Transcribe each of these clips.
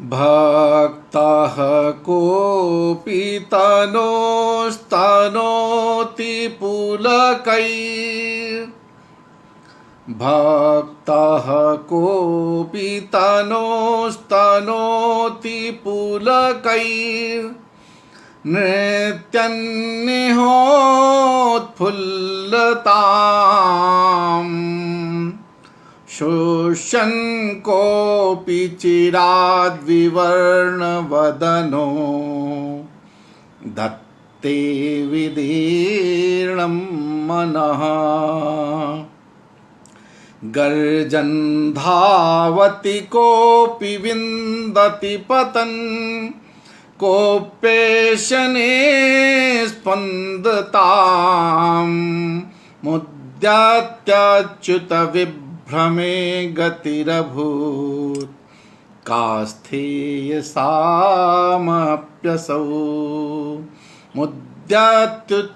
भक्तः कोऽपि तनोस्तनोति भक्तः कोऽपि तनोस्तनोति नृत्यन्निहोत्फुल्लताम् शुष्यन् कोऽपि चिराद्विवर्णवदनो धत्ते विदीर्णं मनः गर्जन् धावति कोऽपि विन्दति पतन् कोऽप्येशने स्पन्दताम् मुद्यात्यच्युत विभ्रमे गतिरभूत् कास्थेयसामप्यसौ मुद्याच्युत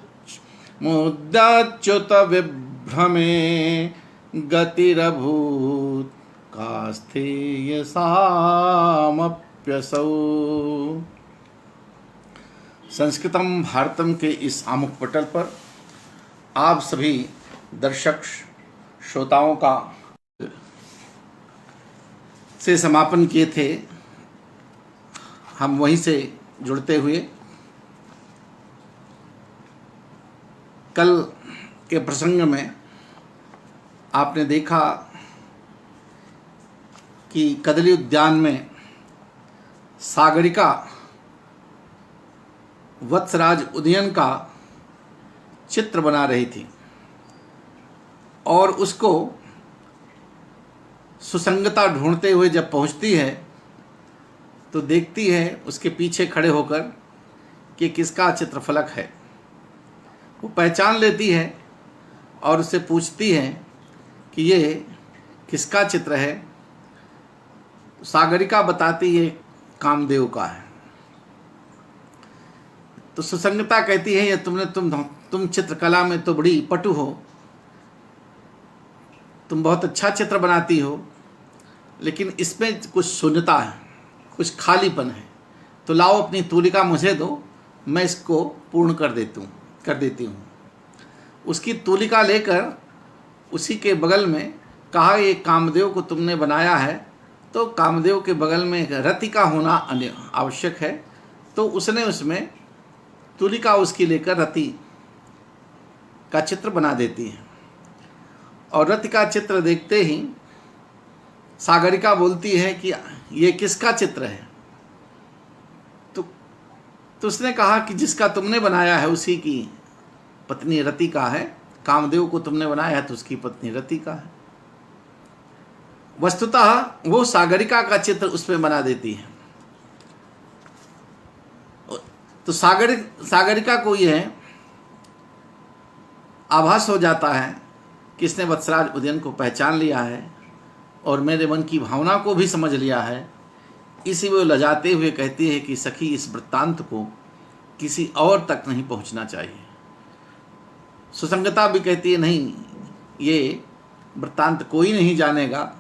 विभ्रमे गतिरभूत् कास्थेयसामप्यसौ। संस्कृतम भारतम के इस आमुख पटल पर आप सभी दर्शक श्रोताओं का से समापन किए थे। हम वहीं से जुड़ते हुए कल के प्रसंग में आपने देखा कि कदली उद्यान में सागरिका वत्सराज उदयन का चित्र बना रही थी और उसको सुसंगता ढूंढते हुए जब पहुंचती है तो देखती है उसके पीछे खड़े होकर कि किसका चित्रफलक है। वो पहचान लेती है और उससे पूछती है कि ये किसका चित्र है। सागरिका बताती है कामदेव का है। तो सुसंगता कहती है ये तुम चित्रकला में तो बड़ी पटु हो, तुम बहुत अच्छा चित्र बनाती हो, लेकिन इसमें कुछ शून्यता है, कुछ खालीपन है। तो लाओ अपनी तूलिका मुझे दो, मैं इसको पूर्ण कर देती हूँ। उसकी तूलिका लेकर उसी के बगल में कहा ये कामदेव को तुमने बनाया है तो कामदेव के बगल में एक रतिका होना आवश्यक है। तो उसने उसमें तूलिका उसकी लेकर रति का चित्र बना देती है और रति का चित्र देखते ही सागरिका बोलती है कि ये किसका चित्र है। तो उसने कहा कि जिसका तुमने बनाया है उसी की पत्नी रति का है। कामदेव को तुमने बनाया है तो उसकी पत्नी रति का है। वस्तुतः वो सागरिका का चित्र उसमें बना देती है। तो सागरिका को यह आभास हो जाता है कि इसने वत्सराज उदयन को पहचान लिया है और मेरे मन की भावना को भी समझ लिया है। इसी वो लजाते हुए कहती है कि सखी इस वृत्तांत को किसी और तक नहीं पहुंचना चाहिए। सुसंगता भी कहती है नहीं, ये वृत्तांत कोई नहीं जानेगा।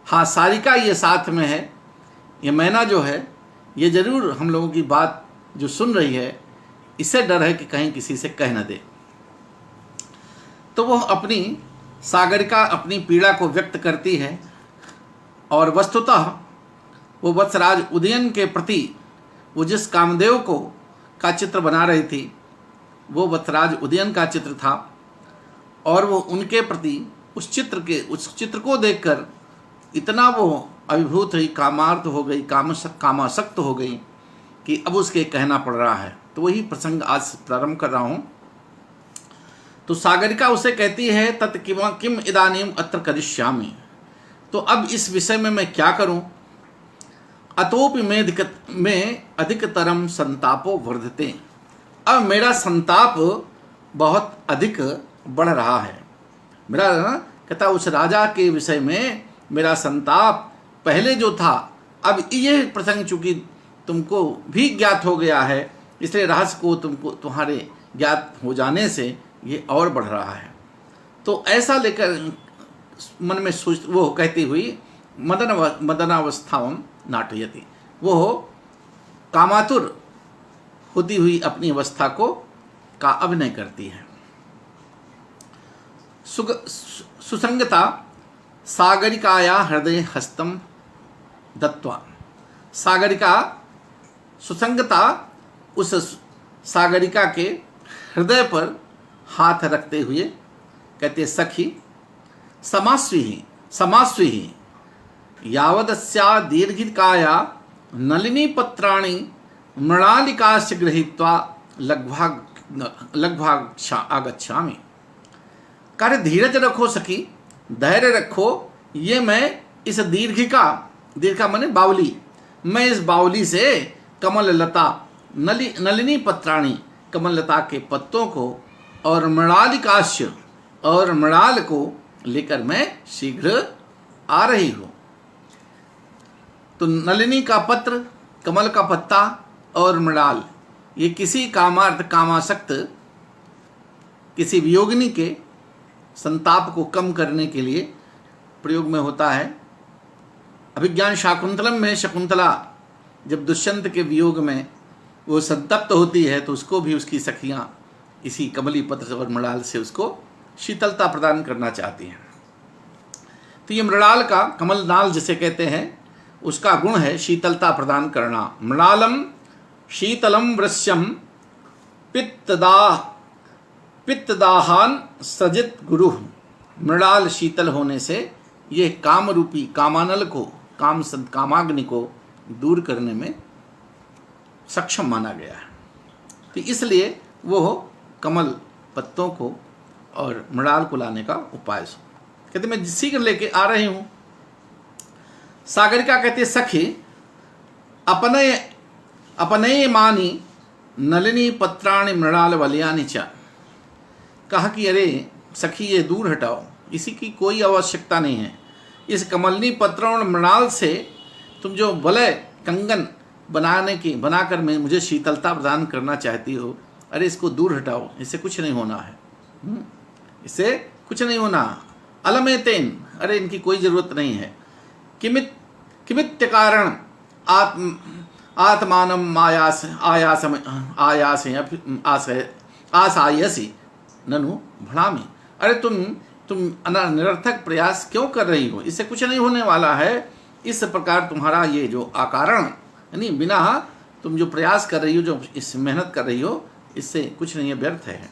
हाँ, सारिका ये साथ में है, ये मैना जो है ये जरूर हम लोगों की बात जो सुन रही है इससे डर है कि कहीं किसी से कह न दे। तो वह सागरिका अपनी पीड़ा को व्यक्त करती है और वस्तुतः वो वत्सराज उदयन के प्रति वो जिस कामदेव का चित्र बना रही थी वो वत्सराज उदयन का चित्र था और वो उनके प्रति उस चित्र को देखकर इतना वो अभिभूत हुई, कामार्थ हो गई, कामासक्त हो गई कि अब उसके कहना पड़ रहा है। तो वही प्रसंग आज प्रारंभ कर रहा हूँ। तो सागरिका उसे कहती है तत् किम इदानीम अत्र करिष्यामि। तो अब इस विषय में मैं क्या करूं। अतोपि में अधिकतरम संतापो वर्धते। अब मेरा संताप बहुत अधिक बढ़ रहा है। मेरा कहता उस राजा के विषय में मेरा संताप पहले जो था, अब ये प्रसंग चूंकि तुमको भी ज्ञात हो गया है इसलिए रहस्य को तुम्हारे ज्ञात हो जाने से ये और बढ़ रहा है। तो ऐसा लेकर मन में सोच वो कहती हुई मदनावस्थाओं नाटयति, वो कामातुर होती हुई अपनी अवस्था को का अभिनय करती है। सुसंगता सागरिकाया हृदय हस्तम दत्वा। सागरिका सुसंगता उस सागरिका के हृदय पर हाथ रखते हुए कहते सखी समास्वी यावदस्या दीर्घिकाया नलिनी पत्राणि मृणालिकाश्च गृहीत्वा लगभाग आगच्छामि। कार्य धीरज रखो सखी, धैर्य रखो, ये मैं इस दीर्घिका माने बावली, मैं इस बावली से कमल लता नलिनी पत्राणी कमल लता के पत्तों को और मृणालिकाश्य और मृणाल को लेकर मैं शीघ्र आ रही हूँ। तो नलिनी का पत्र, कमल का पत्ता और मृणाल, ये किसी कामासक्त किसी वियोगिनी के संताप को कम करने के लिए प्रयोग में होता है। अभिज्ञान शाकुंतलम में शकुंतला जब दुष्यंत के वियोग में वो संतप्त होती है तो उसको भी उसकी सखियां इसी कमली पत्र और मृणाल से उसको शीतलता प्रदान करना चाहती हैं। तो ये मृणाल का, कमल नाल जिसे कहते हैं, उसका गुण है शीतलता प्रदान करना। मृणालम शीतलम वृश्यम पित्तदाहान सजित गुरु। मृणाल शीतल होने से ये काम रूपी कामानल को, कामाग्नि को दूर करने में सक्षम माना गया है। तो इसलिए वो कमल पत्तों को और मृणाल को लाने का उपाय कहते मैं शीघ्र लेके आ रही हूँ। सागरिका कहते सखी अपने मानी नलिनी पत्राणि मृणाल वलयानि च। कहा कि अरे सखी ये दूर हटाओ, इसी की कोई आवश्यकता नहीं है। इस कमलनी पत्रों और मृणाल से तुम जो वलय कंगन बनाकर मैं मुझे शीतलता प्रदान करना चाहती हो, अरे इसको दूर हटाओ, इससे कुछ नहीं होना है, इससे कुछ नहीं होना। अलमेतेन, अरे इनकी कोई जरूरत नहीं है। किमित्य कारण आत्मानम आसायसी ननु भणामि। अरे तुम निरर्थक प्रयास क्यों कर रही हो, इससे कुछ नहीं होने वाला है। इस प्रकार तुम्हारा ये जो आकारण, यानी बिना तुम जो प्रयास कर रही हो, जो इस मेहनत कर रही हो, इससे कुछ नहीं है, व्यर्थ है।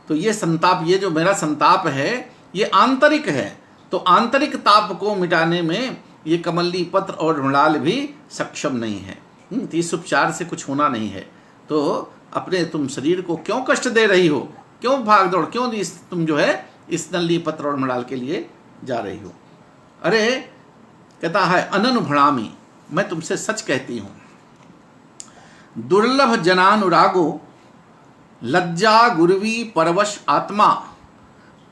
तो ये संताप, ये जो मेरा संताप है ये आंतरिक है। तो आंतरिक ताप को मिटाने में ये कमली पत्र और मृणाल भी सक्षम नहीं है। इस उपचार से कुछ होना नहीं है। तो अपने तुम शरीर को क्यों कष्ट दे रही हो, क्यों भाग दौड़, क्यों तुम जो है इस नली पत्र और मृणाल के लिए जा रही हो। अरे कहता है अननु भणामि, मैं तुमसे सच कहती हूँ। दुर्लभ जनानुरागो लज्जा गुरुवी परवश आत्मा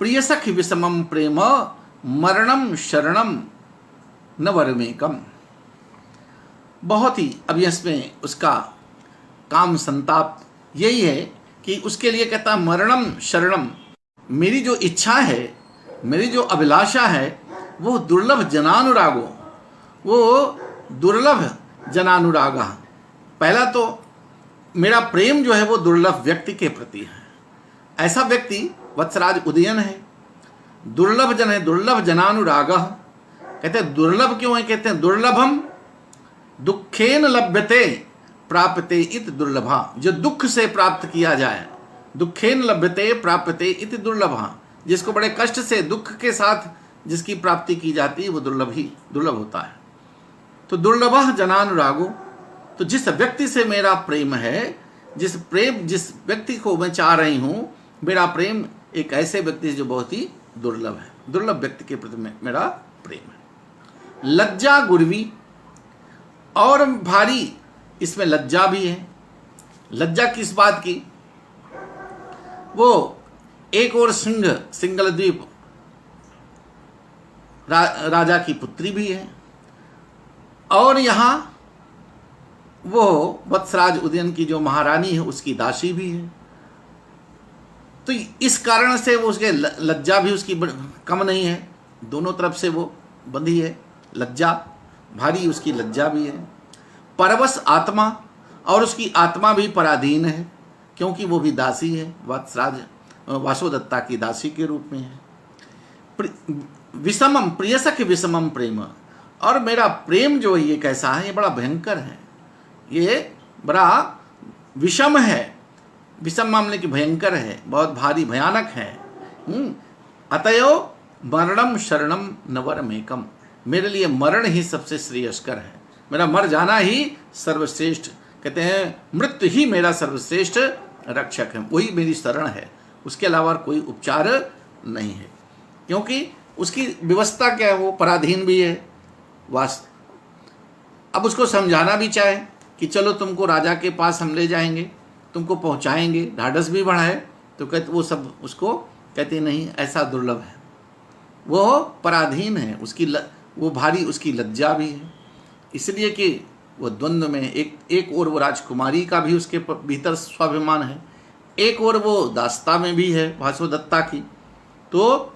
प्रिय सखी विषमम प्रेम मरणम शरणम न वरमेकम। बहुत ही अब इसमें उसका काम संताप यही है कि उसके लिए कहता मरणम शरणम, मेरी जो इच्छा है, मेरी जो अभिलाषा है वो दुर्लभ जनानुरागो, वो दुर्लभ जनानुराग। पहला तो मेरा प्रेम जो है वो दुर्लभ व्यक्ति के प्रति है। ऐसा व्यक्ति वत्सराज उदयन है, दुर्लभ जन है, दुर्लभ जनानुराग। कहते हैं दुर्लभ क्यों है, कहते हैं दुर्लभम दुखेन लभ्यते प्राप्यते इत दुर्लभा। जो दुख से प्राप्त किया जाए, दुखेन लभ्यते प्राप्यते इत दुर्लभा, जिसको बड़े कष्ट से दुख के साथ जिसकी प्राप्ति की जाती है वो दुर्लभ होता है। तो दुर्लभ जनानुरागो, तो जिस व्यक्ति से मेरा प्रेम है, जिस व्यक्ति को मैं चाह रही हूँ, मेरा प्रेम एक ऐसे व्यक्ति से जो बहुत ही दुर्लभ है, दुर्लभ व्यक्ति के प्रति मेरा प्रेम है। लज्जा गुरवी, और भारी इसमें लज्जा भी है। लज्जा किस बात की, वो एक और सिंगल द्वीप राजा की पुत्री भी है, और यहाँ वो वत्सराज उदयन की जो महारानी है उसकी दासी भी है। तो इस कारण से वो उसके लज्जा भी उसकी कम नहीं है, दोनों तरफ से वो बंधी है। लज्जा भारी उसकी लज्जा भी है। परवश आत्मा, और उसकी आत्मा भी पराधीन है, क्योंकि वो भी दासी है, वत्सराज वासोदत्ता की दासी के रूप में है। विषमम प्रियसख विषमम प्रेम, और मेरा प्रेम जो ये कैसा है, ये बड़ा भयंकर है, ये बड़ा विषम है, विषम मामले की भयंकर है, बहुत भारी भयानक है। अतयो मरणम शरणम नवरमेकम, मेरे लिए मरण ही सबसे श्रेयस्कर है, मेरा मर जाना ही सर्वश्रेष्ठ, कहते हैं मृत्यु ही मेरा सर्वश्रेष्ठ रक्षक है, वही मेरी शरण है, उसके अलावा कोई उपचार नहीं है। क्योंकि उसकी व्यवस्था क्या है, वो पराधीन भी है अब उसको समझाना भी चाहे कि चलो तुमको राजा के पास हम ले जाएंगे, तुमको पहुंचाएंगे, ढाढ़स भी बढ़ाए, तो कहते वो सब उसको कहते नहीं, ऐसा दुर्लभ है, वो पराधीन है, वो भारी उसकी लज्जा भी है, इसलिए कि वो द्वंद्व में एक और वो राजकुमारी का भी उसके भीतर स्वाभिमान है, एक और वो दास्ता में भी है वासोदत्ता की। तो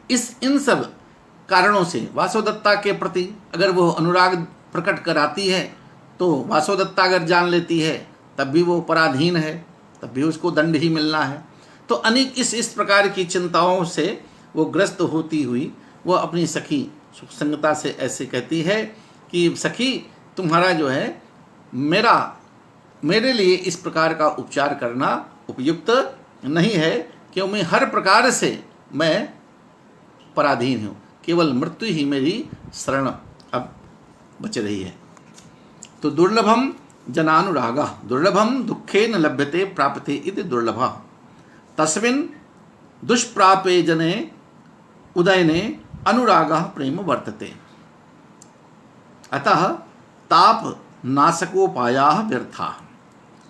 इन सब कारणों से वासोदत्ता के प्रति अगर वो अनुराग प्रकट कराती है, तो वासोदत्ता अगर जान लेती है तब भी वो पराधीन है, तब भी उसको दंड ही मिलना है। तो अनेक इस प्रकार की चिंताओं से वो ग्रस्त होती हुई वो अपनी सखी सुसंगता से ऐसे कहती है कि सखी, तुम्हारा जो है मेरे लिए इस प्रकार का उपचार करना उपयुक्त नहीं है, क्यों मैं हर प्रकार से मैं पराधीन हूँ, केवल मृत्यु ही मेरी शरण अब बच रही है। तो दुर्लभम जनानुरागा दुर्लभम दुखे न लभ्यते प्राप्यते इति दुर्लभा तस्मिन् दुष्प्रापे जने उदयने अनुरागः प्रेम वर्तते। अतः ताप नाशकोपायाः व्यर्थाः।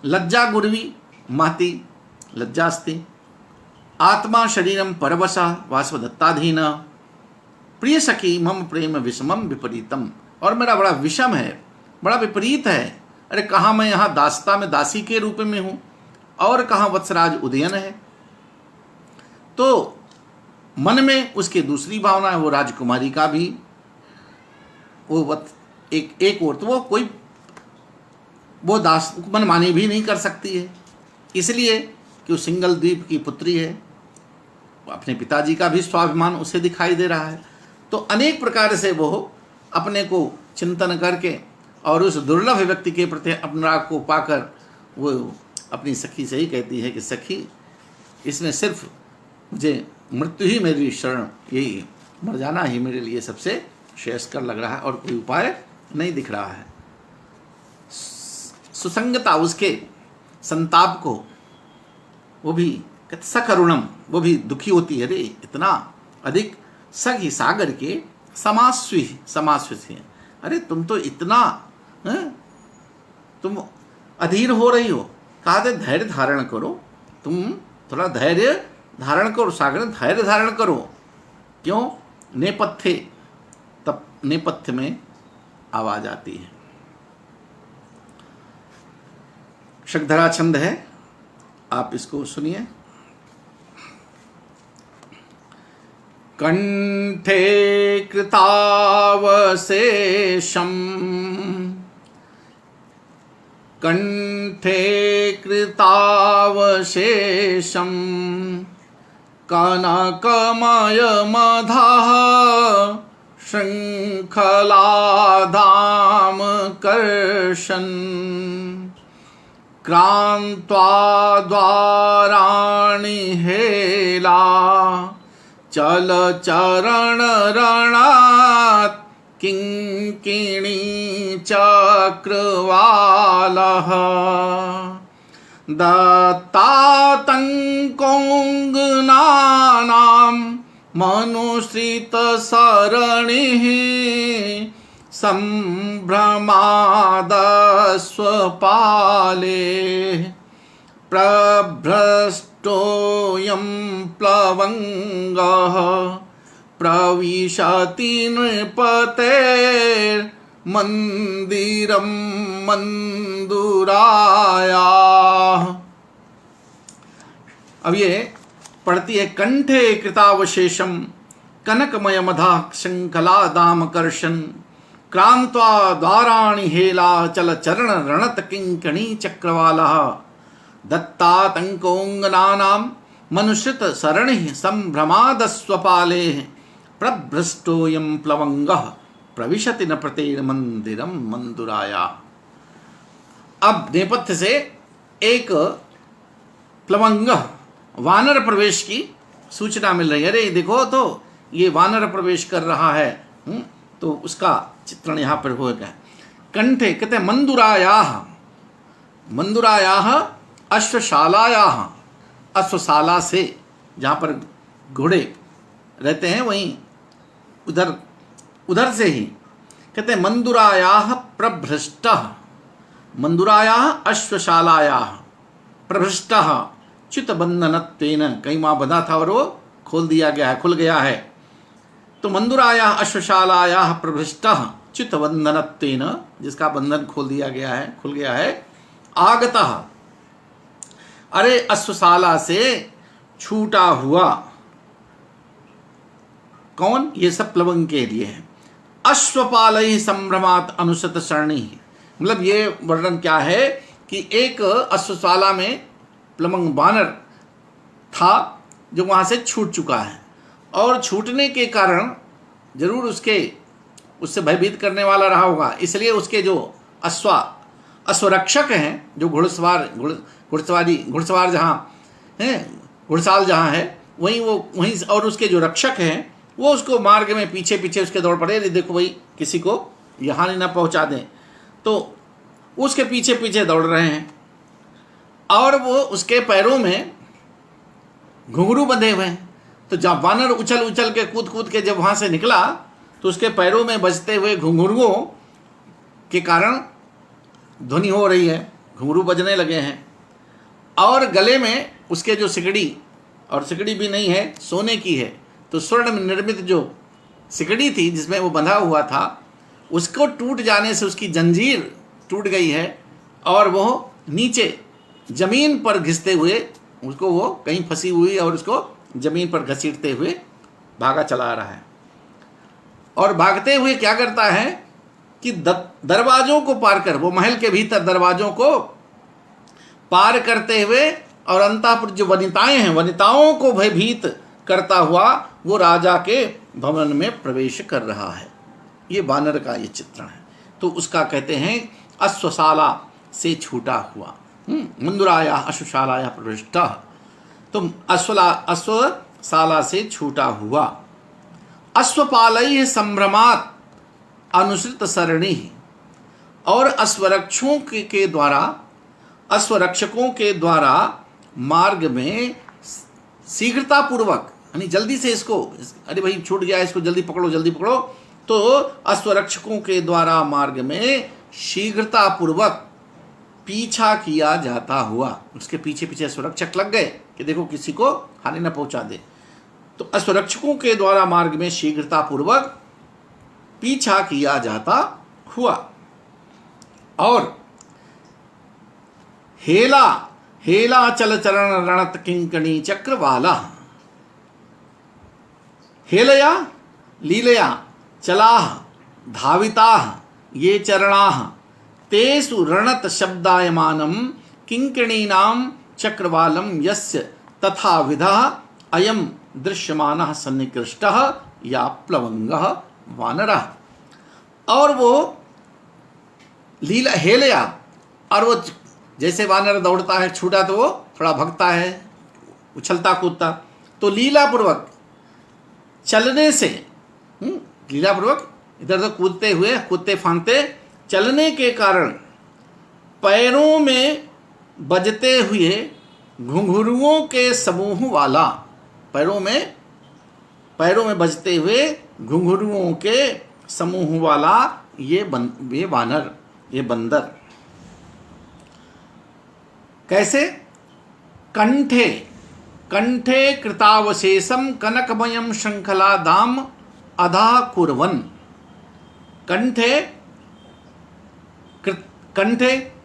लज्जा गुर्वी महती लज्जास्ति, आत्मा शरीरम परवशा वासवदत्ताधीन, प्रिय सखी मम प्रेम विषमम विपरीतम, और मेरा बड़ा विषम है, बड़ा विपरीत है। अरे कहाँ मैं यहाँ दास्ता में दासी के रूप में हूँ और कहाँ वत्सराज उदयन है। तो मन में उसकी दूसरी भावना है, वो राजकुमारी का भी वो एक और, तो वो कोई वो दास मनमानी भी नहीं कर सकती है, इसलिए कि वो सिंगल द्वीप की पुत्री है, अपने पिताजी का भी स्वाभिमान उसे दिखाई दे रहा है। तो अनेक प्रकार से वो अपने को चिंतन करके और उस दुर्लभ व्यक्ति के प्रति अनुराग को पाकर वो अपनी सखी से ही कहती है कि सखी, इसमें सिर्फ मुझे मृत्यु ही मेरी शरण, यही मर जाना ही मेरे लिए सबसे श्रेयस्कर लग रहा है और कोई उपाय नहीं दिख रहा है। सुसंगता उसके संताप को वो भी सकरुणम, वो भी दुखी होती है, रे इतना अधिक सखी सागर के समास्वी, अरे तुम तो इतना तुम अधीर हो रही हो, कहा थे धैर्य धारण करो, तुम थोड़ा धैर्य धारण करो सागर, धैर्य धारण करो। क्यों? नेपथ्य, तब नेपथ्य में आवाज आती है। शक्धरा छंद है, आप इसको सुनिए। कंठे कृतावशेषम, कंठे कृतावशेषम कनकमयमधः शृङ्खलाधाम कर्षन् क्रान्त्वा द्वाराणि हेला चलचरणरणात् किङ्किणी चक्रवालः दत्तातङ्कोङ्गनानां मनुश्रितसरणिः सम्भ्रमादस्वपाले प्रभ्रष्टोऽयं प्लवङ्गः प्रविशति नृपतेर्मन्दिरं मन्दुराया। अब ये पढ़ती है, कंठे कृतावशेषम कनकमय मधा शंखला दाम कर्षण क्रांत्वा द्वाराणि हेलाचल चरण रणत किंकणी चक्रवालः दत्तातंकोंगनानां मनुष्यत सरणिः संभ्रमादस्वपालेः प्रभ्रष्टोऽयं प्लवंगः प्रविशति न प्रतेन मंदिरम मंदुराया। अब नेपथ्य से एक प्लवंग वानर प्रवेश की सूचना मिल रही है। अरे देखो तो ये वानर प्रवेश कर रहा है। तो उसका चित्रण यहाँ पर हो गया। कंठे कहते हैं मंदुरायाः, मंदुरायाः अश्वशालायाः, अश्वशाला से जहाँ पर घोड़े रहते हैं वहीं उधर उधर से ही कहते हैं मंदुरायाः प्रभ्रष्टः, मंदुरायाः अश्वशालायाः प्रभ्रष्टः च्युतबंधनत्वेन, कहीं वहाँ बंधा था और वो खोल दिया गया है, खुल गया है। तो मंदुरायाः अश्वशालायाः प्रभ्रष्टः च्युतबंधनत्वेन, जिसका बंधन खोल दिया गया है, खुल गया है। आगतः, अरे अश्वशाला से छूटा हुआ, कौन? ये सब प्लवंग के लिए है। अश्वपालैः संभ्रमात् अनुसत सरणी, मतलब ये वर्णन क्या है कि एक अश्वशाला में प्लवंग वानर था जो वहाँ से छूट चुका है, और छूटने के कारण जरूर उससे भयभीत करने वाला रहा होगा, इसलिए उसके जो अश्वरक्षक हैं, जो घुड़सवार जहाँ हैं, घुड़साल जहाँ है वहीं और उसके जो रक्षक हैं वो उसको मार्ग में पीछे पीछे उसके दौड़ पड़े, देखो भाई किसी को ये हानि ना पहुँचा दें, तो उसके पीछे पीछे दौड़ रहे हैं। और वो उसके पैरों में घुंघरू बंधे हुए हैं। तो जब वानर उछल उछल के कूद के जब वहाँ से निकला तो उसके पैरों में बजते हुए घुंघरुओं के कारण ध्वनि हो रही है, घुंघरू बजने लगे हैं। और गले में उसके जो सिकड़ी, और सिकड़ी भी नहीं है, सोने की है, तो स्वर्ण में निर्मित जो सिकड़ी थी जिसमें वो बंधा हुआ था, उसको टूट जाने से उसकी जंजीर टूट गई है और वो नीचे जमीन पर घिसते हुए उसको, वो कहीं फंसी हुई और उसको जमीन पर घसीटते हुए भागा चला रहा है। और भागते हुए क्या करता है कि दरवाजों को पार कर, वो महल के भीतर दरवाजों को पार करते हुए और अंतःपुर जो वनिताएं हैं, वनिताओं को भयभीत करता हुआ वो राजा के भवन में प्रवेश कर रहा है। ये वानर का ये चित्रण है। तो उसका कहते हैं अश्वशाला से छूटा हुआ। मंदुराया अश्वशालाया प्रविष्टः, तो अश्वशाला से छूटा हुआ। अश्वपालैः संभ्रमात् अनुसृत सरणी, और अश्वरक्षकों के द्वारा मार्ग में शीघ्रता पूर्वक, यानी जल्दी से इसको, अरे भाई छूट गया, इसको जल्दी पकड़ो, तो अश्वरक्षकों के द्वारा मार्ग में शीघ्रता पूर्वक पीछा किया जाता हुआ, उसके पीछे पीछे अश्वरक्षक लग गए कि देखो किसी को हानि न पहुंचा दे। तो अश्वरक्षकों के द्वारा मार्ग में शीघ्रता पूर्वक पीछा किया जाता हुआ। और हेला चल चरण रणत किंकणी चक्रवाला, हेलया लीलया चलाः धाविताः ये चरणाः तेषु रणत शब्दायमानं किंकणीनां चक्रवालं यस्य तथा विधः अयं दृश्यमानः सन्निकृष्टः या प्लवंगः वानरः। और वो लीला हेलया, और वो जैसे वानर दौड़ता है, छूटा तो वो थोड़ा भगता है, उछलता कूदता, तो लीलापूर्वक चलने से, लीलापूर्वक इधर उधर कूदते फांदते चलने के कारण पैरों में बजते हुए घुंघरुओं के समूह वाला, पैरों में बजते हुए घुंघरुओं के समूह वाला ये वानर, ये बंदर। कैसे? कंठे कृतावशेषम कनकमयम श्रृंखला दाम अधा कुर्वन्। कंठे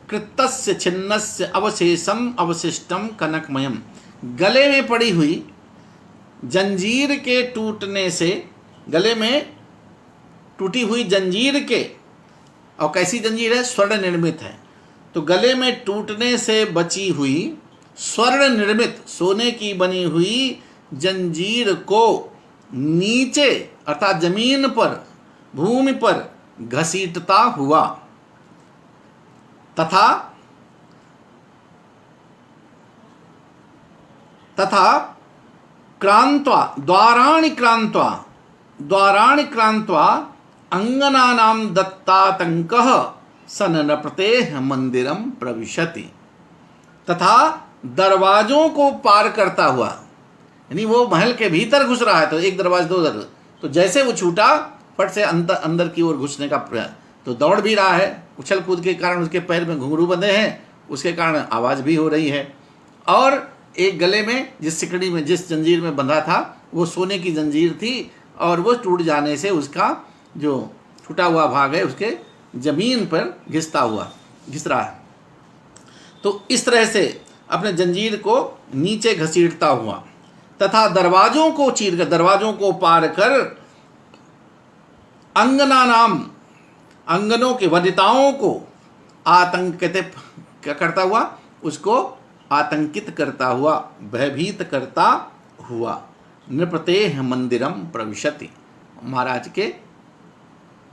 कृतस्य छिन्नस्य अवशेषम अवशिष्टम कनकमयम, गले में पड़ी हुई जंजीर के टूटने से, गले में टूटी हुई जंजीर के, और कैसी जंजीर है? स्वर्ण निर्मित है। तो गले में टूटने से बची हुई स्वर्ण निर्मित सोने की बनी हुई जंजीर को नीचे अर्थात जमीन पर, भूमि पर घसीटता हुआ तथा क्रांत्वा द्वाराणि क्रांत्वा अंगनानां दत्तातंकः सननप्रतेह मंदिरम प्रविशति। तथा दरवाजों को पार करता हुआ, यानी वो महल के भीतर घुस रहा है, तो एक दरवाजा दो दरवाजा, तो जैसे वो छूटा फट से अंदर की ओर घुसने का प्रयास, तो दौड़ भी रहा है, उछल कूद के कारण उसके पैर में घुंघरू बंधे हैं, उसके कारण आवाज़ भी हो रही है। और एक गले में जिस सिकड़ी में, जिस जंजीर में बंधा था, वो सोने की जंजीर थी, और वो टूट जाने से उसका जो टूटा हुआ भाग है उसके जमीन पर घिस रहा है। तो इस तरह से अपने जंजीर को नीचे घसीटता हुआ तथा दरवाजों को चीर कर, दरवाजों को पार कर अंगनों के वनिताओं को क्या करता हुआ, उसको आतंकित करता हुआ, भयभीत करता हुआ नृपतेह मंदिरम प्रविशति, महाराज के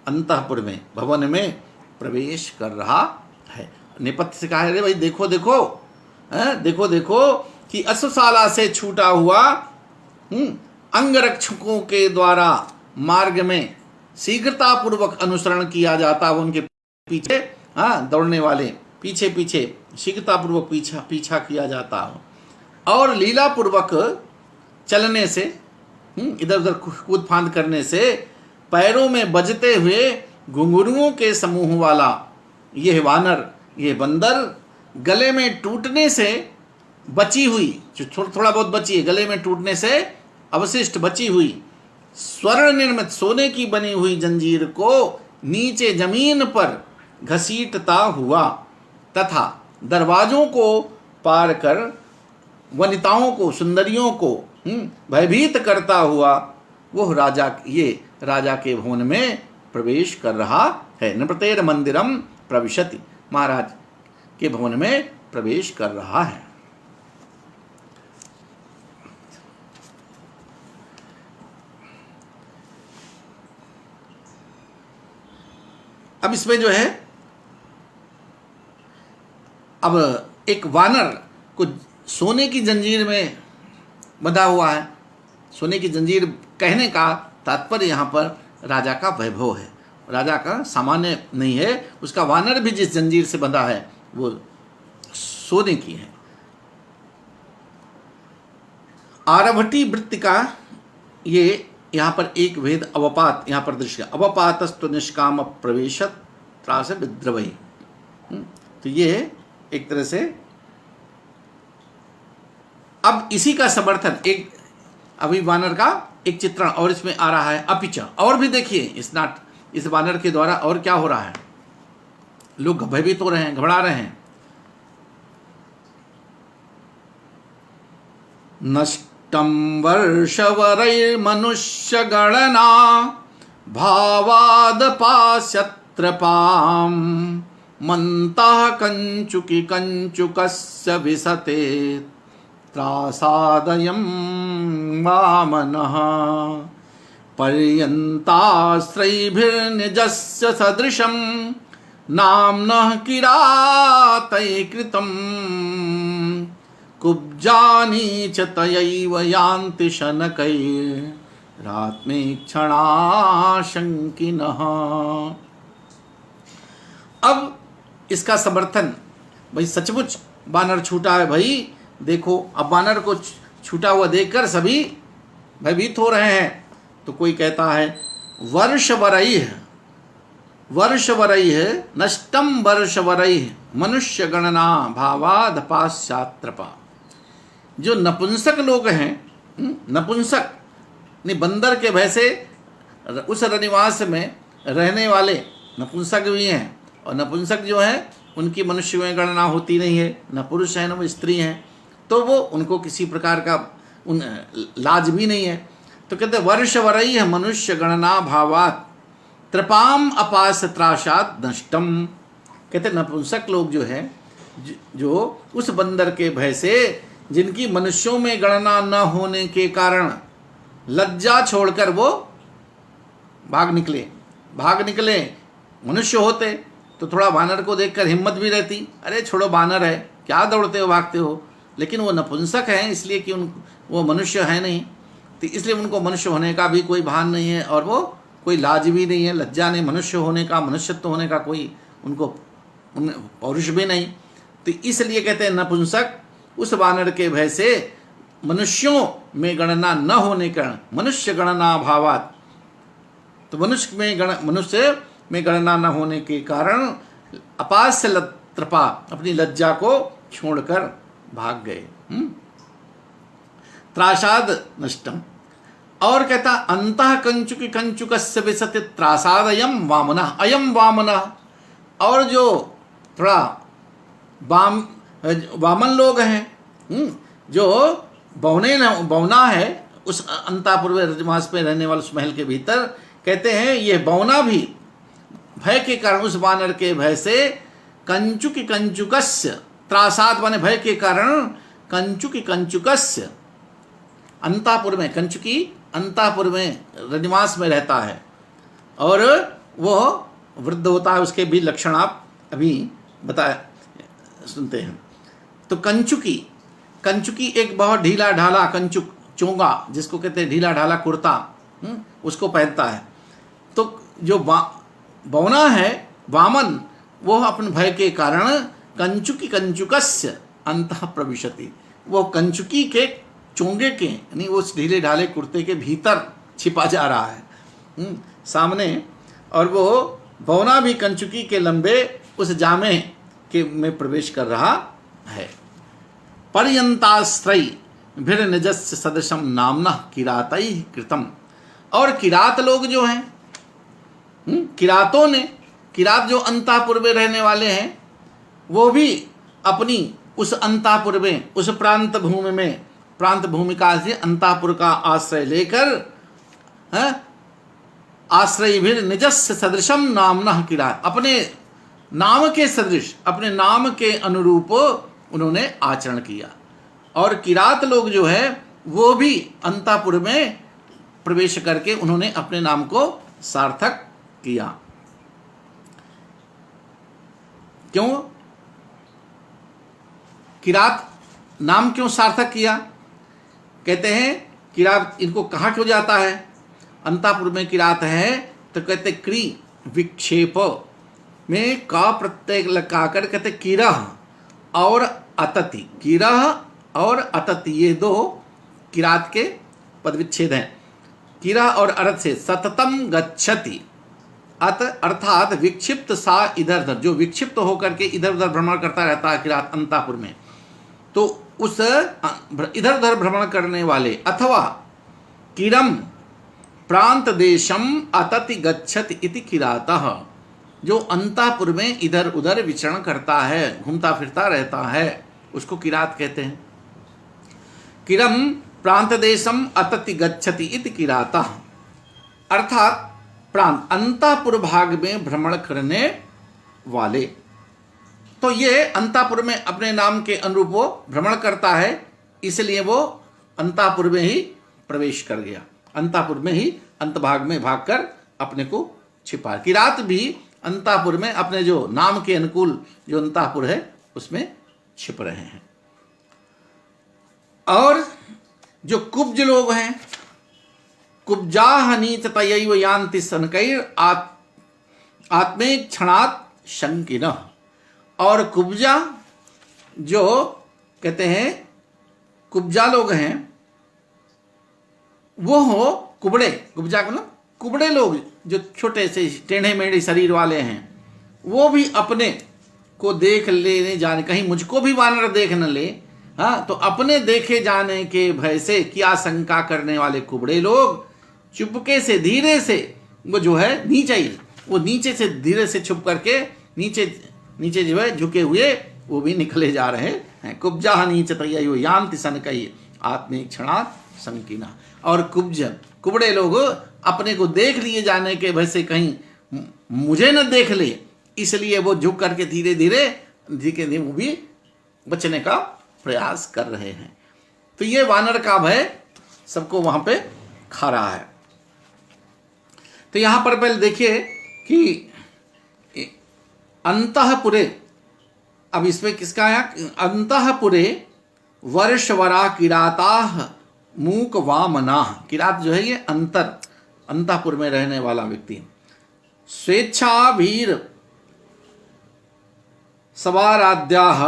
अंतःपुर में, भवन में प्रवेश कर रहा है। नेपथ्य से कहा है, भाई देखो देखो, देखो देखो कि अश्वशाला से छूटा हुआ अंगरक्षकों के द्वारा मार्ग में शीघ्रतापूर्वक अनुसरण किया जाता, उनके पीछे दौड़ने वाले पीछे पीछे शीघ्रतापूर्वक पीछा किया जाता, और लीलापूर्वक चलने से, इधर उधर कूद फांद करने से, पैरों में बजते हुए घुंघरुओं के समूह वाला यह वानर, यह बंदर, गले में टूटने से बची हुई, जो थोड़ा बहुत बची है, गले में टूटने से अवशिष्ट बची हुई स्वर्ण निर्मित सोने की बनी हुई जंजीर को नीचे जमीन पर घसीटता हुआ तथा दरवाजों को पार कर वनिताओं को, सुंदरियों को भयभीत करता हुआ वो राजा के भवन में प्रवेश कर रहा है। नृपतेर मंदिरम प्रविशति, महाराज के भवन में प्रवेश कर रहा है। अब इसमें जो है, अब एक वानर को सोने की जंजीर में बंधा हुआ है। सोने की जंजीर कहने का तात्पर्य यहाँ पर राजा का वैभव है, राजा का सामान्य नहीं है। उसका वानर भी जिस जंजीर से बंधा है वो सोने की है। आरभटी वृत्ति का ये यहाँ पर एक भेद अवपात यहाँ पर दृश्य, अवपातस्तु निष्काम प्रवेशत त्रास विद्रवही। तो ये एक तरह से, अब इसी का समर्थन एक अभी वानर का एक चित्रण और इसमें आ रहा है। अपिच, और भी देखिए इस वानर के द्वारा और क्या हो रहा है, लोग भयभीत हो रहे हैं, घबरा रहे हैं। नष्टं वर्षवरैर्मनुष्य गणना भावादपास्यत्रपाम मन्तः कंचुकी कंचुकस्य विसते त्रासादयं वामनः पर्यन्ताश्रैभिर्निजस्य सदृशं नाम्नः किरातैकृतं कुब्जानि च तयैव यान्ति शनकैरात्मेक्षणाशंकिनः। अब इसका समर्थन, भाई सचमुच बानर छूटा है, भाई देखो। अब बानर को छूटा हुआ देखकर सभी भयभीत हो रहे हैं। तो कोई कहता है वर्षवरैः नष्टम वर्षवरैः मनुष्य गणना भावादपास्यात्रपा। जो नपुंसक लोग हैं, नपुंसक ने बंदर के भय से उस रनिवास में रहने वाले नपुंसक भी हैं, और नपुंसक जो है उनकी मनुष्य में गणना होती नहीं है, न पुरुष है न वो स्त्री हैं, तो वो उनको किसी प्रकार का लाज भी नहीं है। तो कहते वर्षवरैः मनुष्य गणना भावात त्रिपाम अपास त्रासाद नष्टम। कहते नपुंसक लोग जो है, जो उस बंदर के भय से, जिनकी मनुष्यों में गणना न होने के कारण लज्जा छोड़कर वो भाग निकले। मनुष्य होते तो थोड़ा वानर को देखकर हिम्मत भी रहती, अरे छोड़ो वानर है, क्या दौड़ते हो भागते हो। लेकिन वो नपुंसक हैं, इसलिए कि वो मनुष्य है नहीं, तो इसलिए उनको मनुष्य होने का भी कोई भान नहीं है, और वो कोई लाज भी नहीं है, लज्जा नहीं, मनुष्य होने का, मनुष्यत्व होने का कोई उनको पौरुष भी नहीं। तो इसलिए कहते हैं नपुंसक उस वानर के भय से, मनुष्यों में गणना न होने के कारण, मनुष्य गणना भावात, तो मनुष्य में गणना न होने के कारण अपास्य त्रपा, अपनी लज्जा को छोड़कर भाग गए। त्रासाद नष्टम। और कहता अंतः कंचुकी कंचुकस्य विसति त्रासाद अयम वामनः। और जो थोड़ा वामन लोग हैं, जो बौना है उस अंतापुर में रजमास में रहने वाले उस महल के भीतर, कहते हैं ये बौना भी भय के कारण, उस वानर के भय से, कंचुकी कंचुकस्य, त्रासाद माने भय के कारण, कंचुकी कंचुकस्य, अंतापुर में, कंचुकी अंतापुर में रजमास में रहता है, और वो वृद्ध होता है, उसके भी लक्षण आप अभी सुनते हैं। तो कंचुकी एक बहुत ढीला ढाला कंचुक, चोंगा जिसको कहते हैं, ढीला ढाला कुर्ता, उसको पहनता है। तो जो बौना है वामन, वो अपने भय के कारण कंचुकी कंचुकस्य अंतः प्रविशति, वो कंचुकी के चोंगे के, यानी उस ढीले ढाले कुर्ते के भीतर छिपा जा रहा है सामने, और वो बौना भी कंचुकी के लंबे उस जामे के में प्रवेश कर रहा है। पर्यंताश्रय भिर निजस्य सदृशम नामना किरातई कृतम। और किरात लोग जो हैं, किरातों ने, किरात जो अंतापुर में रहने वाले हैं, वो भी अपनी उस अंतापुर में, उस प्रांत भूमिका से अंतापुर का आश्रय लेकर, आश्रय भी निजस्य सदृशम नामना किरात, अपने नाम के सदृश, अपने नाम के अनुरूप उन्होंने आचरण किया। और किरात लोग जो है वो भी अंतापुर में प्रवेश करके उन्होंने अपने नाम को सार्थक किया। क्यों किरात नाम क्यों सार्थक किया? कहते हैं किरात, इनको कहा क्यों जाता है? अंतापुर में किरात है तो कहते क्री विक्षेप में का प्रत्यय लगाकर कहते किरह और अतति, किरह और अतति ये दो किरात के पद विच्छेद हैं। किरह और अर्थ से सततम गच्छति, अर्थात विक्षिप्त सा इधर उधर, जो विक्षिप्त होकर के इधर उधर भ्रमण करता रहता है किरात अंतापुर में, तो उस इधर उधर भ्रमण करने वाले, अथवा किरम प्रांत देशम अतति गच्छति इति किरातः, जो अंतापुर में इधर उधर विचरण करता है, घूमता फिरता रहता है, उसको किरात कहते हैं। किरम प्रांत देशम अतति गच्छति इति किरातः, अर्थात प्रांत अंतापुर भाग में भ्रमण करने वाले। तो ये अंतापुर में अपने नाम के अनुरूप वो भ्रमण करता है, इसलिए वो अंतापुर में ही प्रवेश कर गया, अंतापुर में ही अंतभाग में भागकर अपने को छिपा। किरात भी अंतापुर में अपने जो नाम के अनुकूल जो अंतापुर है उसमें छिप रहे हैं। और जो कुब्ज लोग हैं, कुब्जा नीच तयैव यान्ति सनकैर आत्मेक क्षणात् शंकिनः। और कुब्जा जो कहते हैं, कुब्जा लोग हैं, वो हो कुबड़े, कुब्जा को ना कुबड़े लोग जो छोटे से टेढ़े मेढ़े शरीर वाले हैं, वो भी अपने को देख लेने जाने, कहीं मुझको भी वानर देख न ले, हाँ, तो अपने देखे जाने के भय से क्या शंका करने वाले कुबड़े लोग चुपके से धीरे से वो जो है नीचे से धीरे से छुप करके नीचे जो है झुके हुए वो भी निकले जा रहे हैं। कुब्जा नीच तय्यो यान्ति सनकैः आत्मेक क्षणात् शंकिनः। और कुब्ज कुबड़े लोग अपने को देख लिए जाने के भय से कहीं मुझे न देख ले, इसलिए वो झुक करके धीरे धीरे वो भी बचने का प्रयास कर रहे हैं। तो ये वानर का भय सबको वहां पे खा रहा है। तो यहां पर पहले देखिए कि अंतःपुरे, अब इसमें किसका आया, अंतःपुरे वर्षवरा किराताः मूक वामनाः। किरात जो है ये अंतःपुर में रहने वाला व्यक्ति। स्वेच्छाभीर सवाराध्याः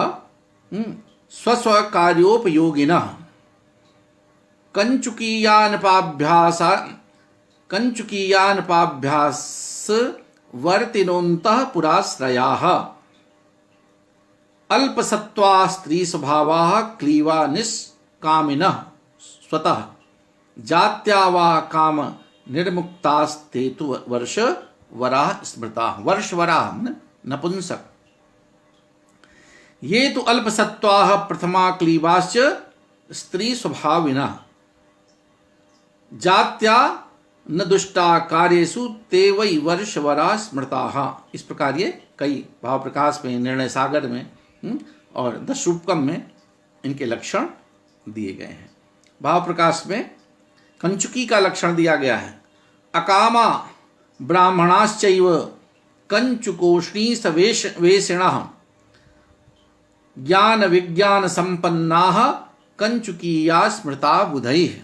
स्वस्व कार्योपयोगिनः कंचुकीयानपाभ्यास वर्तिनोन्तः पुराश्रयाः अल्पसत्त्वा स्त्री स्वभावाः क्लीवा निष्कामिनः स्वतः जात्या वा काम निर्मुक्तास्ते तु वर्षवराः स्मृताः। वर्षवराः नपुंसक। ये तो अल्पसत्त्वाः प्रथमा क्लीवाश्च स्त्री स्वभाविनः जात्या न दुष्टा कार्येषु ते वै वर्षवरा स्मृताः। इस प्रकार ये कई भाव प्रकाश में, निर्णय सागर में और दश रूपकम में इनके लक्षण दिए गए हैं। भाव प्रकाश में कंचुकी का लक्षण दिया गया है। अकामा ब्राह्मणाश्चैव कंचुकोष्णी सवेशिणः ज्ञान विज्ञान संपन्नाः कंचुकीया स्मृता बुधैः।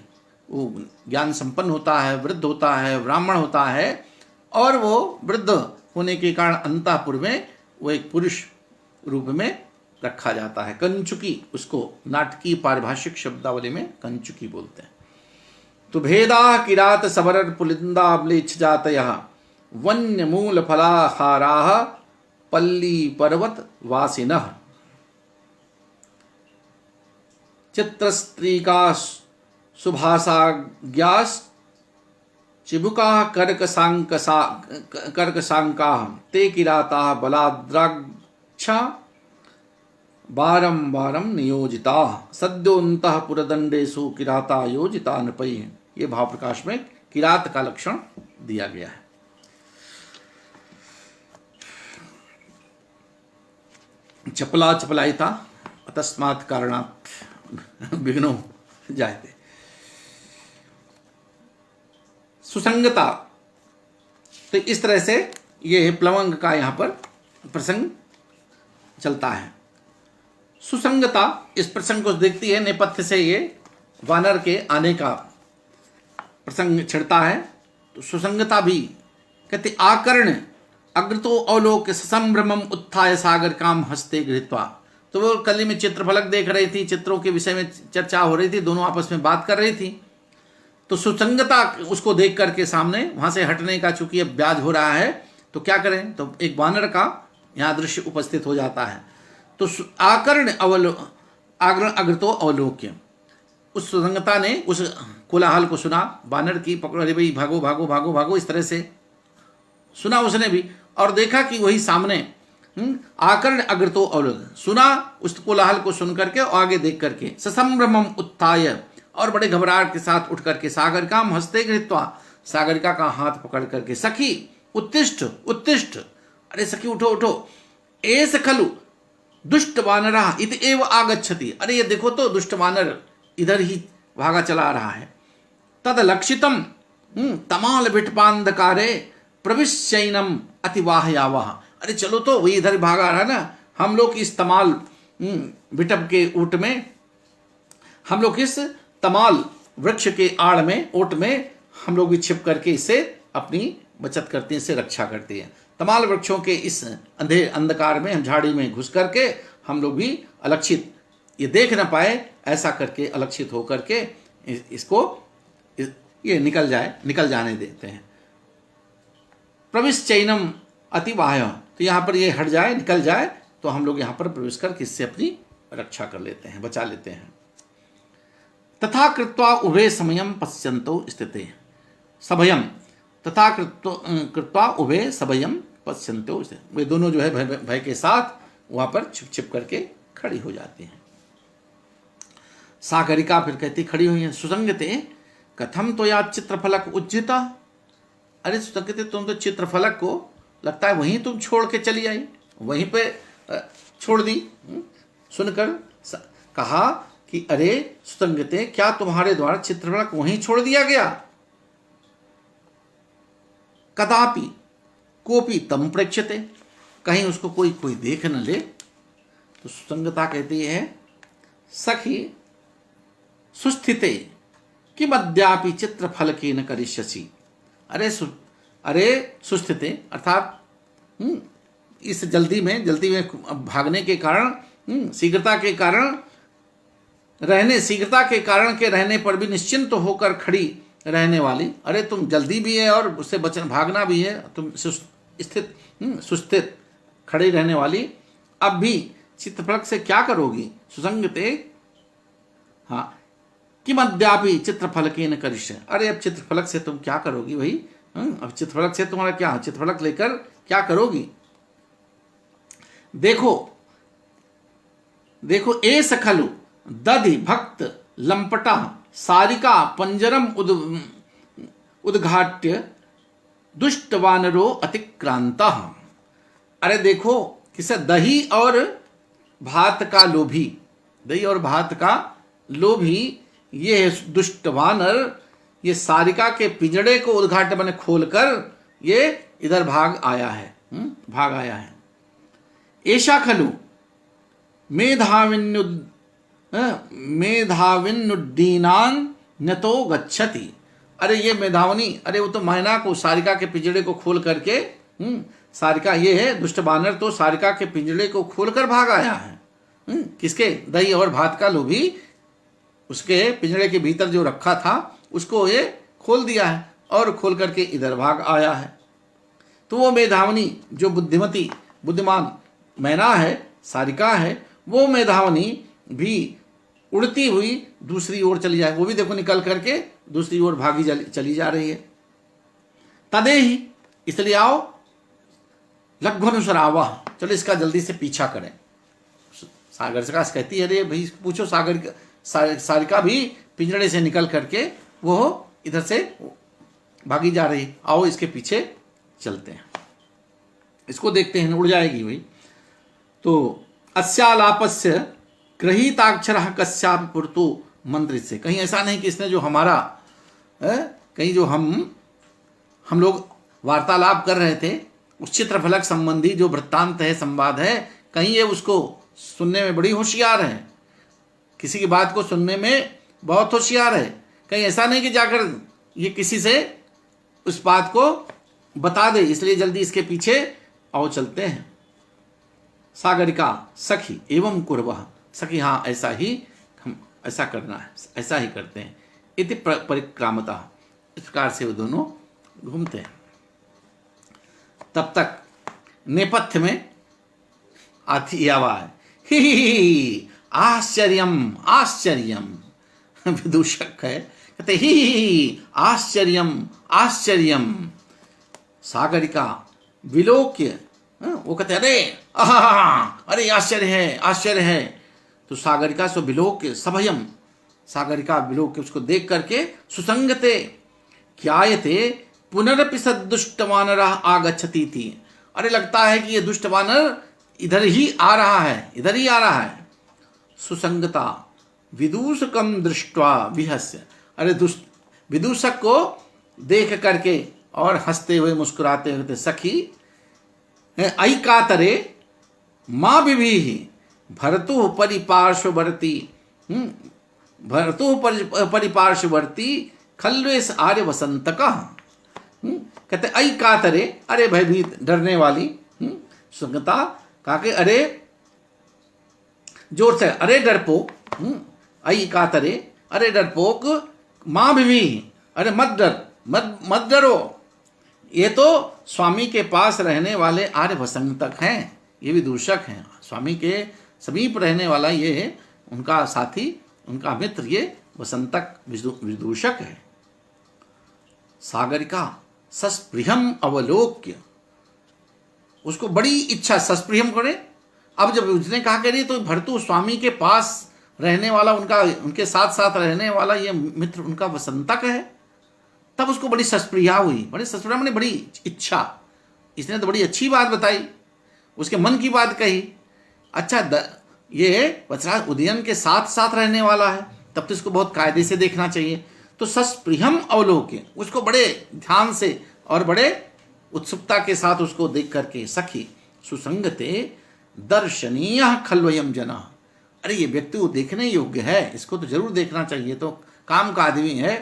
वो ज्ञान संपन्न होता है, वृद्ध होता है, ब्राह्मण होता है, और वो वृद्ध होने के कारण अंतःपुर में वो एक पुरुष रूप में रखा जाता है। कंचुकी, उसको नाटकीय पारिभाषिक शब्दावली में कंचुकी बोलते हैं। तो भेदा किरात सबर पुलिंदा म्लेच्छ जातयः वन्य मूल फलाहाराः पल्ली पर्वत वासिनः चित्रस्त्रीका सुभासाज्ञास् चिबुका कर्कशांकाः ते किराताः बलाद्राक्षा बारंबारम नियोजिताः सद्योऽन्तःपुरदंडेषु किराता योजिता नृपैः। ये भाव प्रकाश में किरात का लक्षण दिया गया है। चपला चपलायिता अतस्मात् कारणात् विघ्नो जायते। सुसंगता, तो इस तरह से ये प्लवंग का यहाँ पर प्रसंग चलता है। सुसंगता इस प्रसंग को देखती है, नेपथ्य से ये वानर के आने का प्रसंग छिड़ता है। तो सुसंगता भी कहते आकर्ण अग्रतो अवलोक संभ्रमम उत्थाय सागर काम हस्ते गृहीत्वा। तो वो कली में चित्रफलक देख रही थी, चित्रों के विषय में चर्चा हो रही थी, दोनों आपस में बात कर रही थी। तो सुसंगता उसको देख करके सामने वहां से हटने का चूंकि अब ब्याज हो रहा है, तो क्या करें, तो एक वानर का यहाँ दृश्य उपस्थित हो जाता है। तो आकर्ण अग्रतो अवलोक्य, उस सुसंगता ने उस कोलाहल को सुना, वानर की पकड़ो, अरे भाई भागो भागो भागो भागो, इस तरह से सुना उसने भी, और देखा कि वही सामने आकर्ण अग्रतो अवलोक, सुना उस कोलाहल को सुन करके और आगे देख करके ससंभ्रमम उत्थाय, और बड़े घबराहट के साथ उठ करके सागरिकाम हस्ते गृहीत्वा, सागरिका का हाथ पकड़ करके सखी उत्तिष्ठ उत्तिष्ठ, अरे सखी उठो उठो, एस खलु दुष्ट वानरा इत एव आगच्छति, अरे ये देखो तो दुष्ट वानर इधर ही भागा चला आ रहा है। तद लक्षितम तमाल विटपांधकारे प्रविश्यैनम अतिवाहयावह, अरे चलो तो वही इधर भागा रहा ना, हम लोग इस तमाल विटप के ऊट में, हम लोग इस तमाल वृक्ष के आड़ में, ओट में हम लोग भी छिप करके इससे अपनी बचत करते हैं, इससे रक्षा करते हैं। तमाल वृक्षों के इस अंधकार में, हम झाड़ी में घुस करके हम लोग भी अलक्षित, ये देख ना पाए, ऐसा करके अलक्षित होकर के इसको ये निकल जाने देते हैं। प्रविश्चैनम अतिवाह्य, तो यहाँ पर ये हट जाए, निकल जाए, तो हम लोग यहाँ पर प्रवेश करके इससे अपनी रक्षा कर लेते हैं, बचा लेते हैं। तथा कृत्वा उभे समयम पश्यन्तो स्थिते सभयम, तथा कृत्वा उभे सभयम पश्यन्तो, वे दोनों जो है भय के साथ वहां पर छिप छिप करके खड़ी हो जाती हैं। सागरिका फिर कहती खड़ी हुई है, सुसंगते कथम तो या चित्रफलक उज्जिता, अरे सुसंगते तुम तो चित्रफलक को लगता है वहीं तुम छोड़ के चली आई, वहीं पे छोड़ दी। सुनकर कहा कि अरे सुसंगते, क्या तुम्हारे द्वारा चित्रफलक वहीं छोड़ दिया गया? कदापि कोपी तम प्रेक्षते, कहीं उसको कोई कोई देख न ले। तो सुसंगता कहती है, सखी सुस्थिते किम अद्यापि चित्रफलके न करिष्यसि। अरे सुस्थिते अर्थात इस जल्दी में भागने के कारण, शीघ्रता के कारण के रहने पर भी निश्चिंत होकर खड़ी रहने वाली, अरे तुम जल्दी भी है और उससे भागना भी है, तुम सुस्थित खड़ी रहने वाली, अब भी चित्रफलक से क्या करोगी? सुसंगते, हाँ, किम अद्यापि चित्रफलके न करिष्य। अरे अब चित्रफलक से तुम क्या करोगी भाई? अब चित्रफलक से तुम्हारा क्या, चित्रफलक लेकर क्या करोगी? देखो एस खलु दधि भक्त लंपटा सारिका पंजरम उद्घाट्य दुष्ट वानरो अतिक्रांता। अरे देखो किसे, दही और भात का लोभी ये दुष्ट वानर ये सारिका के पिंजड़े को उद्घाट्य मैंने खोलकर ये इधर भाग आया है। ऐशा खलु मेधाविनुद्दीनान नतो गच्छति। अरे ये मेधावनी, अरे वो तो मैना को, सारिका के पिंजड़े को खोल करके, सारिका ये है दुष्ट वानर, तो सारिका के पिंजड़े को खोलकर भाग आया है। किसके? दही और भात का लोभी, उसके पिंजड़े के भीतर जो रखा था उसको ये खोल दिया है और खोल करके इधर भाग आया है। तो वो मेधावनी जो बुद्धिमान मैना है, सारिका है, वो मेधावनी भी उड़ती हुई दूसरी ओर चली जाए। वो भी देखो निकल करके दूसरी ओर भागी चली जा रही है। तदे ही, इसलिए आओ लघ्वानुसरावा, चलो इसका जल्दी से पीछा करें। सागर से कहती है, अरे भाई पूछो, सारिका भी पिंजड़े से निकल करके वो इधर से भागी जा रही, आओ इसके पीछे चलते हैं, इसको देखते हैं, उड़ जाएगी भाई। तो अस्यालापस्य गृहीताक्षर कस्यापि पुरतु मंत्र से, कहीं ऐसा नहीं कि इसने जो हमारा कहीं जो हम लोग वार्तालाप कर रहे थे उस चित्रफलक संबंधी जो वृत्तांत है, संवाद है, कहीं ये उसको सुनने में बड़ी होशियार है, किसी की बात को सुनने में बहुत होशियार है। कहीं ऐसा नहीं कि जाकर ये किसी से उस बात को बता दे, इसलिए जल्दी इसके पीछे आओ चलते हैं। सागरिका सखी एवं कुर्वः, सखी हाँ ऐसा ही, हम ऐसा करना है, ऐसा ही करते हैं। इति परिक्रामता, इस प्रकार से वो दोनों घूमते हैं। तब तक नेपथ्य में आती आवाज, ही आश्चर्यम आश्चर्यम। विदूषक है, कहते ही आश्चर्यम आश्चर्यम। सागरिका विलोक्य, वो कहते अरे आश्चर्य है आश्चर्य है। तो सागरिका सो विलोक्य सभयम, सागरिका विलोक्य उसको देख करके, सुसंगते क्यायते पुनरपि सदुष्ट वानर आगच्छति थी। अरे लगता है कि ये दुष्ट वानर इधर ही आ रहा है, सुसंगता विदूषकम दृष्ट्वा विहस्य। अरे विदूषक को देख करके और हंसते हुए मुस्कुराते हुए, सखी आई कातरे माँ विभीहि भरतु परिपार्श्ववर्ती खल्वेश आर्य वसंतका। कहते आई कातरे, अरे भयभीत डरने वाली। सुसंगता कहा कि अरे जोर से, अरे डरपोक, आई कातरे, अरे डरपोक, माँ भी, अरे मत डरो, ये तो स्वामी के पास रहने वाले आर्य वसंतक हैं, ये विदूषक हैं, स्वामी के समीप रहने वाला ये उनका साथी, उनका मित्र ये वसंतक विदूषक है। सागरिका सस्पृहम अवलोक्य, उसको बड़ी इच्छा, सस्पृहम करे। अब जब उसने कहा कि नहीं तो भरतु स्वामी के पास रहने वाला, उनके साथ साथ रहने वाला ये मित्र उनका वसंतक है, तब उसको बड़ी सस्प्रिया हुई, बड़ी सस्प्रिया मैंने बड़ी इच्छा, इसने तो बड़ी अच्छी बात बताई, उसके मन की बात कही। अच्छा ये वत्सराज उदयन के साथ साथ रहने वाला है, तब तो इसको बहुत कायदे से देखना चाहिए। तो सस्पृहम अवलोके, उसको बड़े ध्यान से और बड़े उत्सुकता के साथ उसको देख करके, सखी सुसंगते दर्शनीय खल्वयम जना, अरे ये व्यक्ति वो देखने योग्य है, इसको तो जरूर देखना चाहिए, तो काम का आदमी है।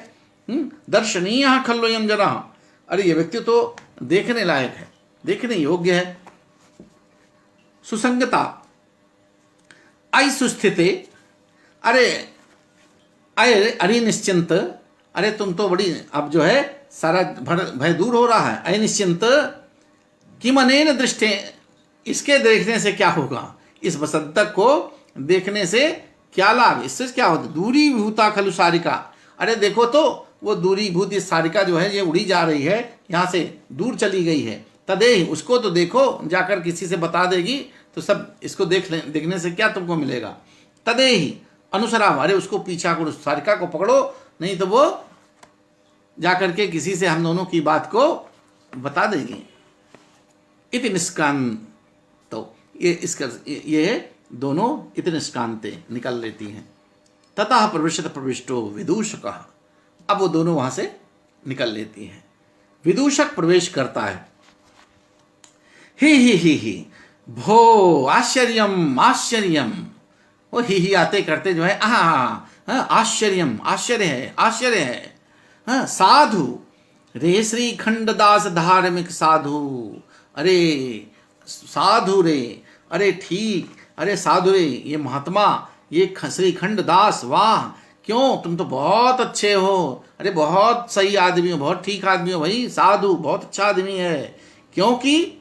दर्शनीय खल्वयम जना, अरे ये व्यक्ति तो देखने लायक है, देखने योग्य है। सुसंगता आई सुस्थिते, अरे अरे अरे निश्चिंत, अरे तुम तो बड़ी अब जो है सारा भय दूर हो रहा है। अय निश्चिंत किम अनेन दृष्टे, इसके देखने से क्या होगा, इस वसंतक को देखने से क्या लाभ, इससे क्या होता। दूरी भूता खलु सारिका, अरे देखो तो वो दूरी भूत इस सारिका जो है ये उड़ी जा रही है, यहाँ से दूर चली गई है। तदेहि, उसको तो देखो, जाकर किसी से बता देगी तो सब इसको देखने से क्या तुमको मिलेगा। तदेहि अनुसरा, अरे उसको पीछा करो, सारिका को पकड़ो, नहीं तो वो जाकर के किसी से हम दोनों की बात को बता देगी। इति निष्कांत, तो ये दोनों इतने निष्कांते निकल लेती हैं। ततः प्रविष्टो विदूषकः, अब वो दोनों वहां से निकल लेती हैं। विदूषक प्रवेश करता है। ही भो आश्चर्यम आश्चर्यम, वो ही आते करते जो है आश्चर्यम, आश्चर्य है, आश्चर्य है। साधु रे श्रीखंडदास धार्मिक साधु, अरे साधु रे, अरे ठीक, अरे साधु रे, ये महात्मा, ये श्रीखंड दास, वाह, क्यों तुम तो बहुत अच्छे हो, अरे बहुत सही आदमी हो, बहुत ठीक आदमी हो भाई, साधु बहुत अच्छा आदमी है, क्योंकि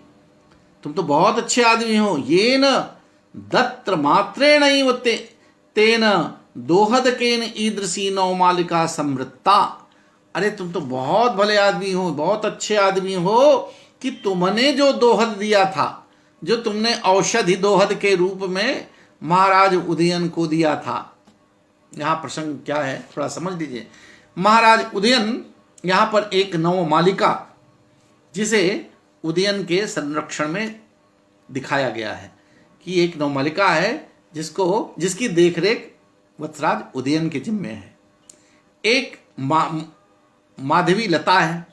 तुम तो बहुत अच्छे आदमी हो। ये न दत्र मात्रेण तेन दोहदकेन ईदृशी नवमालिका समृत्ता, अरे तुम तो बहुत भले आदमी हो, बहुत अच्छे आदमी हो कि तुमने जो दोहद दिया था, जो तुमने औषधि दोहद के रूप में महाराज उदयन को दिया था। यहाँ प्रसंग क्या है थोड़ा समझ लीजिए। महाराज उदयन यहाँ पर एक नवमालिका, जिसे उदयन के संरक्षण में दिखाया गया है कि एक नवमालिका है जिसकी देखरेख वत्सराज उदयन के जिम्मे है। एक माधवी लता है,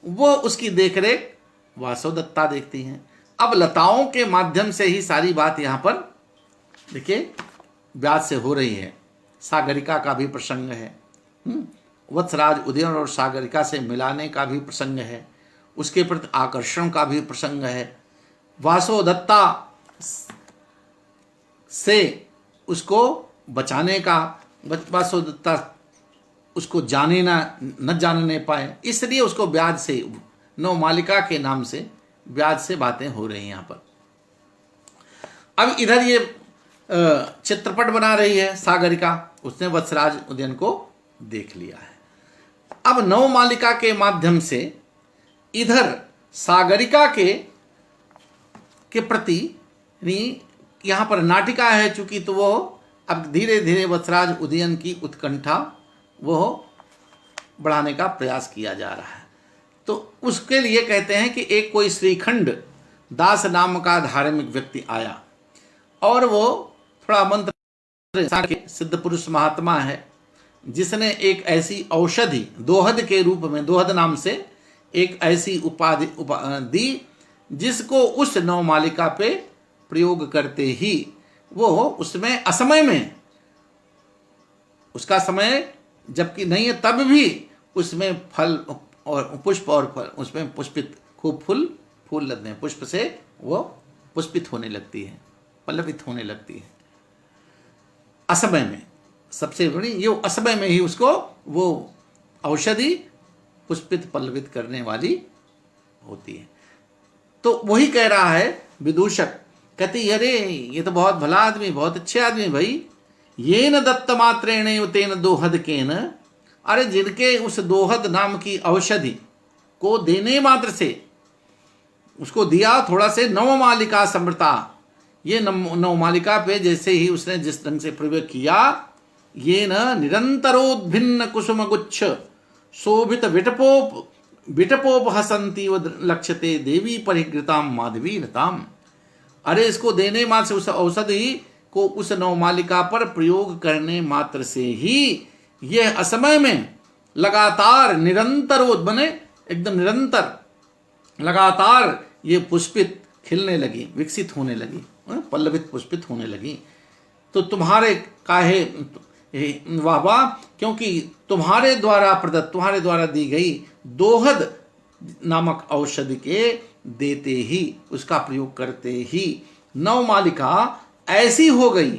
वो उसकी देखरेख वासवदत्ता देखती हैं। अब लताओं के माध्यम से ही सारी बात यहाँ पर देखिए व्यास से हो रही है। सागरिका का भी प्रसंग है, वत्सराज उदयन और सागरिका से मिलाने का भी प्रसंग है, उसके प्रति आकर्षण का भी प्रसंग है, वासवदत्ता से उसको बचाने का, वासवदत्ता उसको जाने न जानने पाए, इसलिए उसको ब्याज से, नवमालिका के नाम से ब्याज से बातें हो रही हैं यहाँ पर। अब इधर ये चित्रपट बना रही है सागरिका, उसने वत्सराज उदयन को देख लिया है। अब नवमालिका के माध्यम से इधर सागरिका के प्रति यहाँ पर नाटिका है चूंकि, तो वो अब धीरे धीरे वत्सराज उदयन की उत्कंठा वो बढ़ाने का प्रयास किया जा रहा है। तो उसके लिए कहते हैं कि एक कोई श्रीखंड दास नाम का धार्मिक व्यक्ति आया, और वो थोड़ा मंत्र सिद्ध पुरुष महात्मा है, जिसने एक ऐसी औषधि दोहद के रूप में, दोहद नाम से एक ऐसी उपाधि दी, जिसको उस नवमालिका पे प्रयोग करते ही वो उसमें असमय में, उसका समय जबकि नहीं है तब भी उसमें फल और पुष्प और फल, उसमें पुष्पित खूब फूल लगते हैं, पुष्प से वो पुष्पित होने लगती है, पल्लवित होने लगती है असमय में। सबसे बड़ी ये असमय में ही उसको वो औषधि पुष्पित पल्लवित करने वाली होती है। तो वही कह रहा है विदूषक, कहती अरे ये तो बहुत भला आदमी, बहुत अच्छे आदमी भाई, ये न दत्त मात्रेण तेन दोहद केन, अरे जिनके उस दोहद नाम की औषधि को देने मात्र से, उसको दिया थोड़ा से नवमालिका समृता, ये नवमालिका पे जैसे ही उसने जिस ढंग से प्रयोग किया, ये न निरंतरोद्भिन्न कुसुम गुच्छ शोभित विटपोप विटपोपहसंती व लक्ष्यते देवी परिगृताम माधवी लताम। अरे इसको देने मात्र से, उस औषधि को उस नवमालिका पर प्रयोग करने मात्र से ही यह असमय में लगातार निरंतर बने, एकदम निरंतर लगातार ये पुष्पित खिलने लगी, विकसित होने लगी, पल्लवित पुष्पित होने लगी। तो तुम्हारे काहे वाह वाह, क्योंकि तुम्हारे द्वारा प्रदत्त, तुम्हारे द्वारा दी गई दोहद नामक औषधि के देते ही, उसका प्रयोग करते ही नवमालिका ऐसी हो गई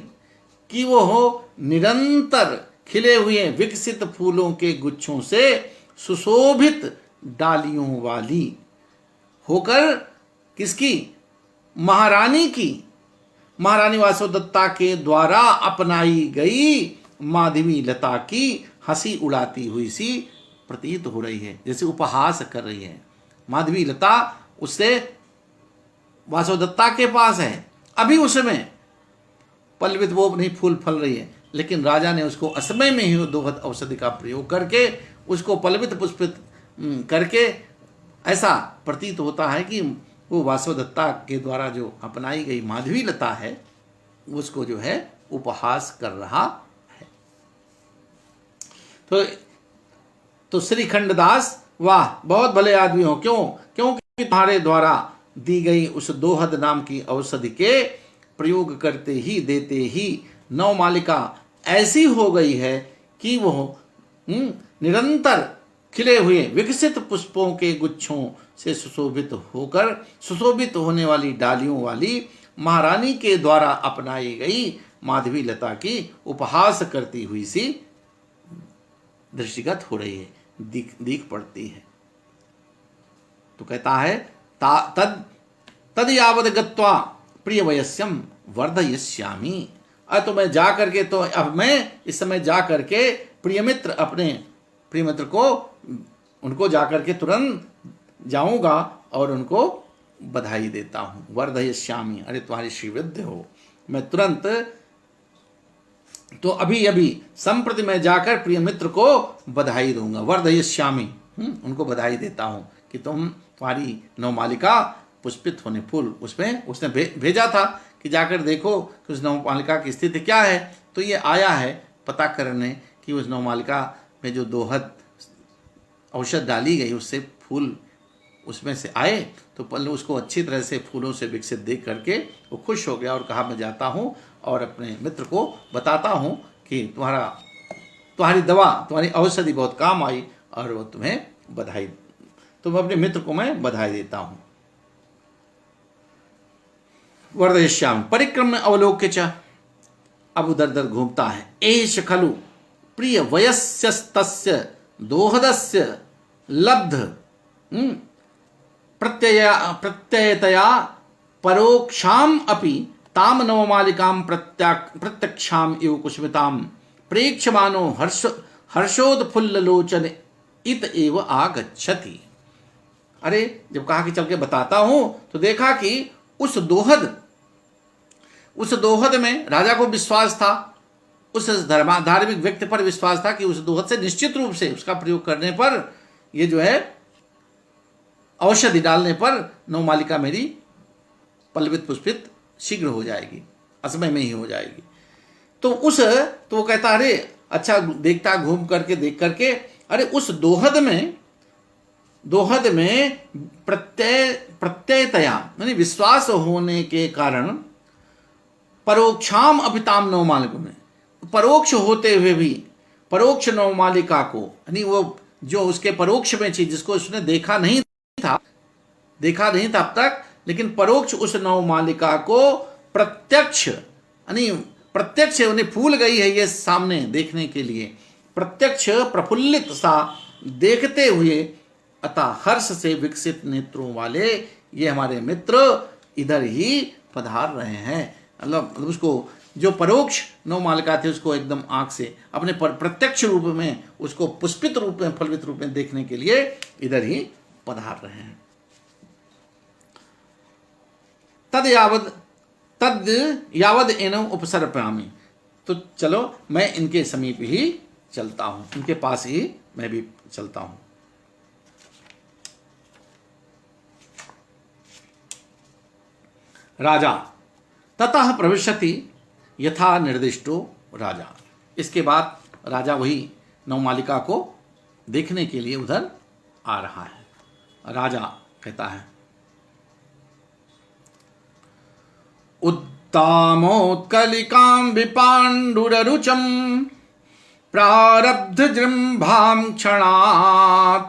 कि वो निरंतर खिले हुए विकसित फूलों के गुच्छों से सुशोभित डालियों वाली होकर, किसकी? महारानी की, महारानी वासवदत्ता के द्वारा अपनाई गई माधवी लता की हंसी उड़ाती हुई सी प्रतीत हो रही है, जैसे उपहास कर रही है। माधवी लता उससे वासवदत्ता के पास है, अभी उसमें पल्लवित वो नहीं फूल फल रही है, लेकिन राजा ने उसको असमय में ही दोहद औषधि का प्रयोग करके उसको पल्लवित पुष्पित करके, ऐसा प्रतीत होता है कि वो वासवदत्ता के द्वारा जो अपनाई गई माधवी लता है उसको जो है उपहास कर रहा है। तो श्री खंडदास, वाह बहुत भले आदमी हो, क्यों? क्योंकि तुम्हारे द्वारा दी गई उस दोहद नाम की औषधि के प्रयोग करते ही देते ही नवमालिका ऐसी हो गई है कि वह निरंतर खिले हुए विकसित पुष्पों के गुच्छों से सुशोभित होकर, सुशोभित होने वाली डालियों वाली महारानी के द्वारा अपनाई गई माधवी लता की उपहास करती हुई सी दृष्टिगत हो रही है, दिख पड़ती है। तो कहता है तद यावद गत्वा प्रिय वयस्यम वर्धयिष्यामि। तो मैं जा करके, तो अब मैं इस समय जा करके प्रिय मित्र, अपने प्रिय मित्र को, उनको जा करके तुरंत जाऊंगा और उनको बधाई देता हूँ। वर्धयिष्यामि, अरे तुम्हारी श्रीवृद्धि हो, मैं तुरंत, तो अभी अभी संप्रति मैं जाकर प्रिय मित्र को बधाई दूंगा। वर्धयिष्यामि, उनको बधाई देता हूँ कि तुम्हारी नवमालिका पुष्पित होने, फूल उसमें उसने भेजा था कि जाकर देखो कि उस नवमालिका की स्थिति क्या है। तो ये आया है पता करने कि उस नवमालिका में जो दोहद औषध डाली गई उससे फूल उसमें से आए। तो पल्लू उसको अच्छी तरह से फूलों से विकसित देख करके वो खुश हो गया और कहा मैं जाता हूँ और अपने मित्र को बताता हूँ कि तुम्हारी दवा, तुम्हारी औषधि बहुत काम आई और वो तुम्हें बधाई, तो अपने मित्र को मैं बधाई देता हूँ। वर्धयिष्यामि परिक्रम में अवलोक्य च, अब उधर उधर घूमता है। एष खलु प्रिय वयस्यस्तस्य दोहदस्य लब्ध प्रत्ययतया परोक्षाम अपि ताम नवमालिकाम प्रत्यक्षाम इव कुसुमिताम प्रेक्षमानो हर्षोत्फुल्ललोचन इत एव आगच्छति। अरे जब कहा कि चल के बताता हूं तो देखा कि उस दोहद में राजा को विश्वास था, उस धार्मिक व्यक्ति पर विश्वास था कि उस दोहद से निश्चित रूप से उसका प्रयोग करने पर, ये जो है औषधि डालने पर नवमालिका मेरी पल्लवित पुष्पित शीघ्र हो जाएगी, असमय में ही हो जाएगी। तो वो कहता अरे अच्छा, देखता घूम करके देख करके, अरे उस दोहद में प्रत्ययतया यानी विश्वास होने के कारण परोक्षाम अभिताम नवमालिका में, परोक्ष होते हुए भी परोक्ष नवमालिका को, यानी वो जो उसके परोक्ष में चीज जिसको उसने देखा नहीं था अब तक, लेकिन परोक्ष उस नवमालिका को प्रत्यक्ष यानी फूल गई है ये सामने देखने के लिए, प्रत्यक्ष प्रफुल्लित सा देखते हुए अतः हर्ष से विकसित नेत्रों वाले ये हमारे मित्र इधर ही पधार रहे हैं। मतलब उसको जो परोक्ष नवमालिका थे उसको एकदम आंख से अपने प्रत्यक्ष रूप में उसको पुष्पित रूप में, फलवित रूप में देखने के लिए इधर ही पधार रहे हैं। तद यावद एनम उपसर्पयामि, तो चलो मैं इनके समीप ही चलता हूं, इनके पास ही मैं भी चलता हूं। राजा ततः प्रविशति यथा निर्दिष्टो राजा। इसके बाद राजा वही नवमालिका को देखने के लिए उधर आ रहा है। राजा कहता है, उत्तामोत्कलिकां विपाण्डुररुचं प्रारब्धजृम्भां क्षणात्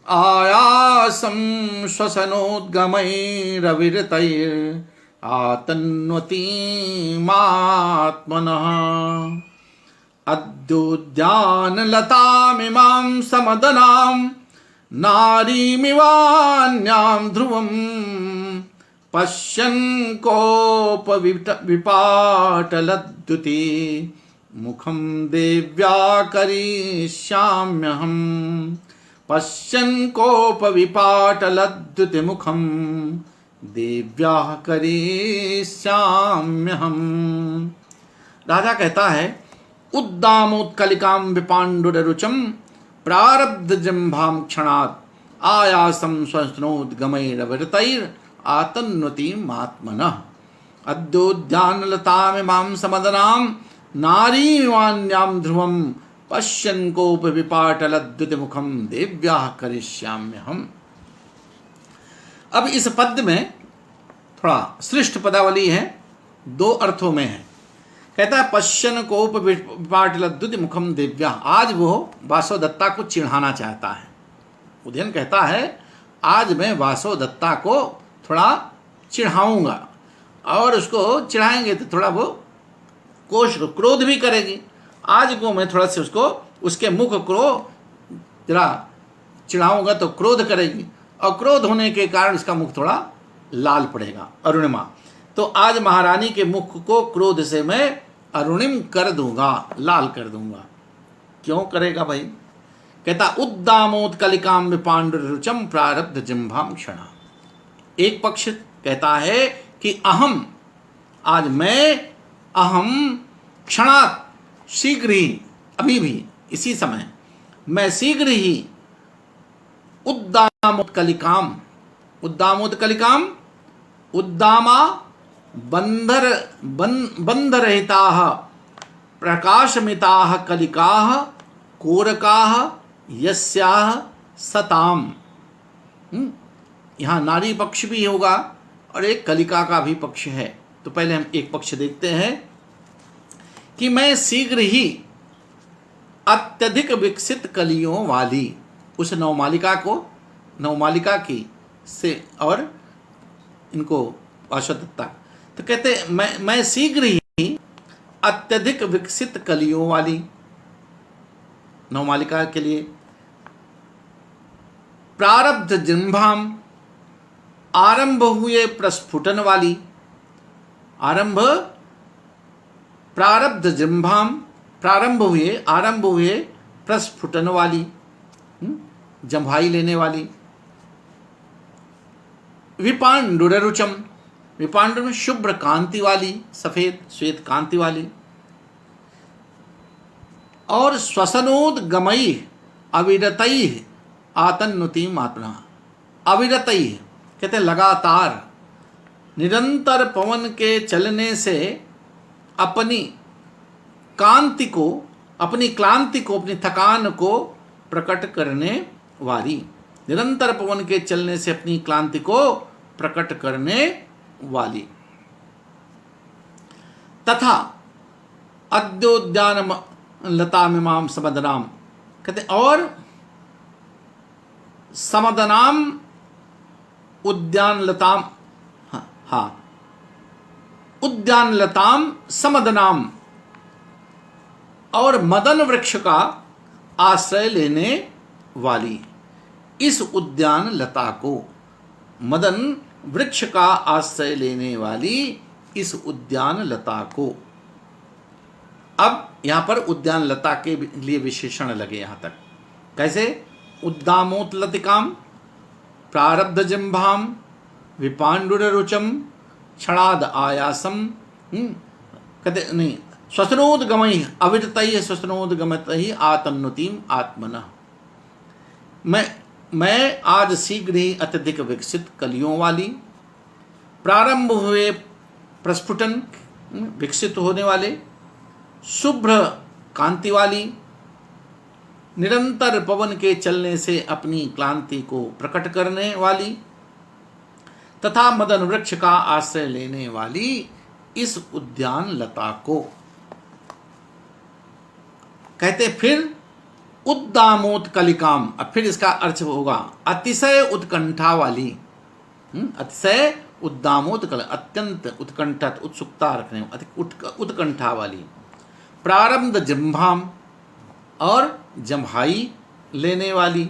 आयासं श्वसनोद्गमैरविरतैर् आतन्वतीमात्मनः अद्योद्यानलतामिमां समदनां नारीमिवान्यां ध्रुवं पश्यन् कोपविपाटलद्युते मुखं देव्या करिष्याम्यहम् पश्यन् कोपविपाटलद्युते मुखं देव्या करिष्याम्यहम्। राजा कहता है, उद्दामोत्कलिकां विपाण्डुररुचं प्रारब्धजृम्भां क्षणात् आयासं श्वसनोद्गमैरविरतैर् आतन्वतीम् आत्मनः अद्योद्यानलतामिमां समदनां नारीमिवान्यां ध्रुवं पश्यन् कोपविपाटलद्युतिमुखं देव्याः करिष्याम्यहम्। अब इस पद्य में थोड़ा श्रेष्ठ पदावली है, दो अर्थों में है। कहता है पश्यन कोपविपाटलद्युति मुखम देव्या। आज वो वासवदत्ता को चिढ़ाना चाहता है। उदयन कहता है आज मैं वासवदत्ता को थोड़ा चिढ़ाऊंगा, और उसको चिढ़ाएंगे तो थोड़ा वो क्रोध भी करेगी। आज को मैं थोड़ा से उसको उसके मुख को जरा चिढ़ाऊंगा तो क्रोध करेगी, और क्रोध होने के कारण इसका मुख थोड़ा लाल पड़ेगा, अरुणिमा। तो आज महारानी के मुख को क्रोध से मैं अरुणिम कर दूंगा, लाल कर दूंगा। क्यों करेगा भाई? कहता उद्दामोत्कलिकां विपाण्डुररुचं प्रारब्ध जिह्वां क्षणा। एक पक्ष कहता है कि अहम, आज मैं, अहम क्षणात्, शीघ्र ही, अभी भी इसी समय मैं शीघ्र ही उद्दामोत्कलिकां, उद्दामोत्कलिकां, उद्दामा बन्धरहिताः प्रकाशमिताः कलिकाः कोरकाः यस्याः सताम। यहाँ नारी पक्ष भी होगा और एक कलिका का भी पक्ष है। तो पहले हम एक पक्ष देखते हैं कि मैं शीघ्र ही अत्यधिक विकसित कलियों वाली उस नवमालिका को, नवमालिका की से, और इनको वासवदत्ता, तो कहते मैं शीघ्र ही अत्यधिक विकसित कलियों वाली नवमालिका के लिए प्रारब्ध जिह्वां, आरंभ हुए प्रस्फुटन वाली, आरंभ प्रारब्ध जिह्वां, प्रारंभ हुए प्रस्फुटन वाली, जम्भाई लेने वाली, विपाण्डुररुचं, विपाण्डुर में शुभ्र कांति वाली, सफेद श्वेत कांति वाली, और श्वसनोद्गमैः अविरतैः आतन्वतीम् आत्मना। अविरतैः कहते लगातार, निरंतर पवन के चलने से अपनी कांति को, अपनी क्लांति को, अपनी थकान को प्रकट करने वाली, निरंतर पवन के चलने से अपनी क्लांति को प्रकट करने वाली, तथा अद्योद्यान लतामिमां समदनाम, कहते और समदनाम उद्यान लताम, हाँ उद्यान लताम समदनाम, और मदन वृक्ष का आश्रय लेने वाली इस उद्यान लता को, मदन वृक्ष का आश्रय लेने वाली इस उद्यान लता को। अब यहां पर उद्यान लता के लिए विशेषण लगे। यहां तक कैसे? उद्दामोत्लतिकां प्रारब्ध जिह्वां विपाण्डुररुचं क्षणाद आयासम, कहते नहीं, श्वसनोद्गमैः अविरतैः श्वसनोद्गमैः आतन्वतीम् आत्मनः। मैं आज शीघ्र ही अत्यधिक विकसित कलियों वाली, प्रारंभ हुए प्रस्फुटन, विकसित होने वाले, शुभ्र कांति वाली, निरंतर पवन के चलने से अपनी क्लांति को प्रकट करने वाली तथा मदन वृक्ष का आश्रय लेने वाली इस उद्यान लता को कहते। फिर उद्दामोत्कलिकाम, अब फिर इसका अर्थ होगा अतिशय उत्कंठा वाली, अतिशय उद्दामोत्कल, अत्यंत उत्कंठा, उत्सुकता रखने, उत्कंठा वाली, प्रारब्ध जंभाम, और जम्हाई लेने वाली,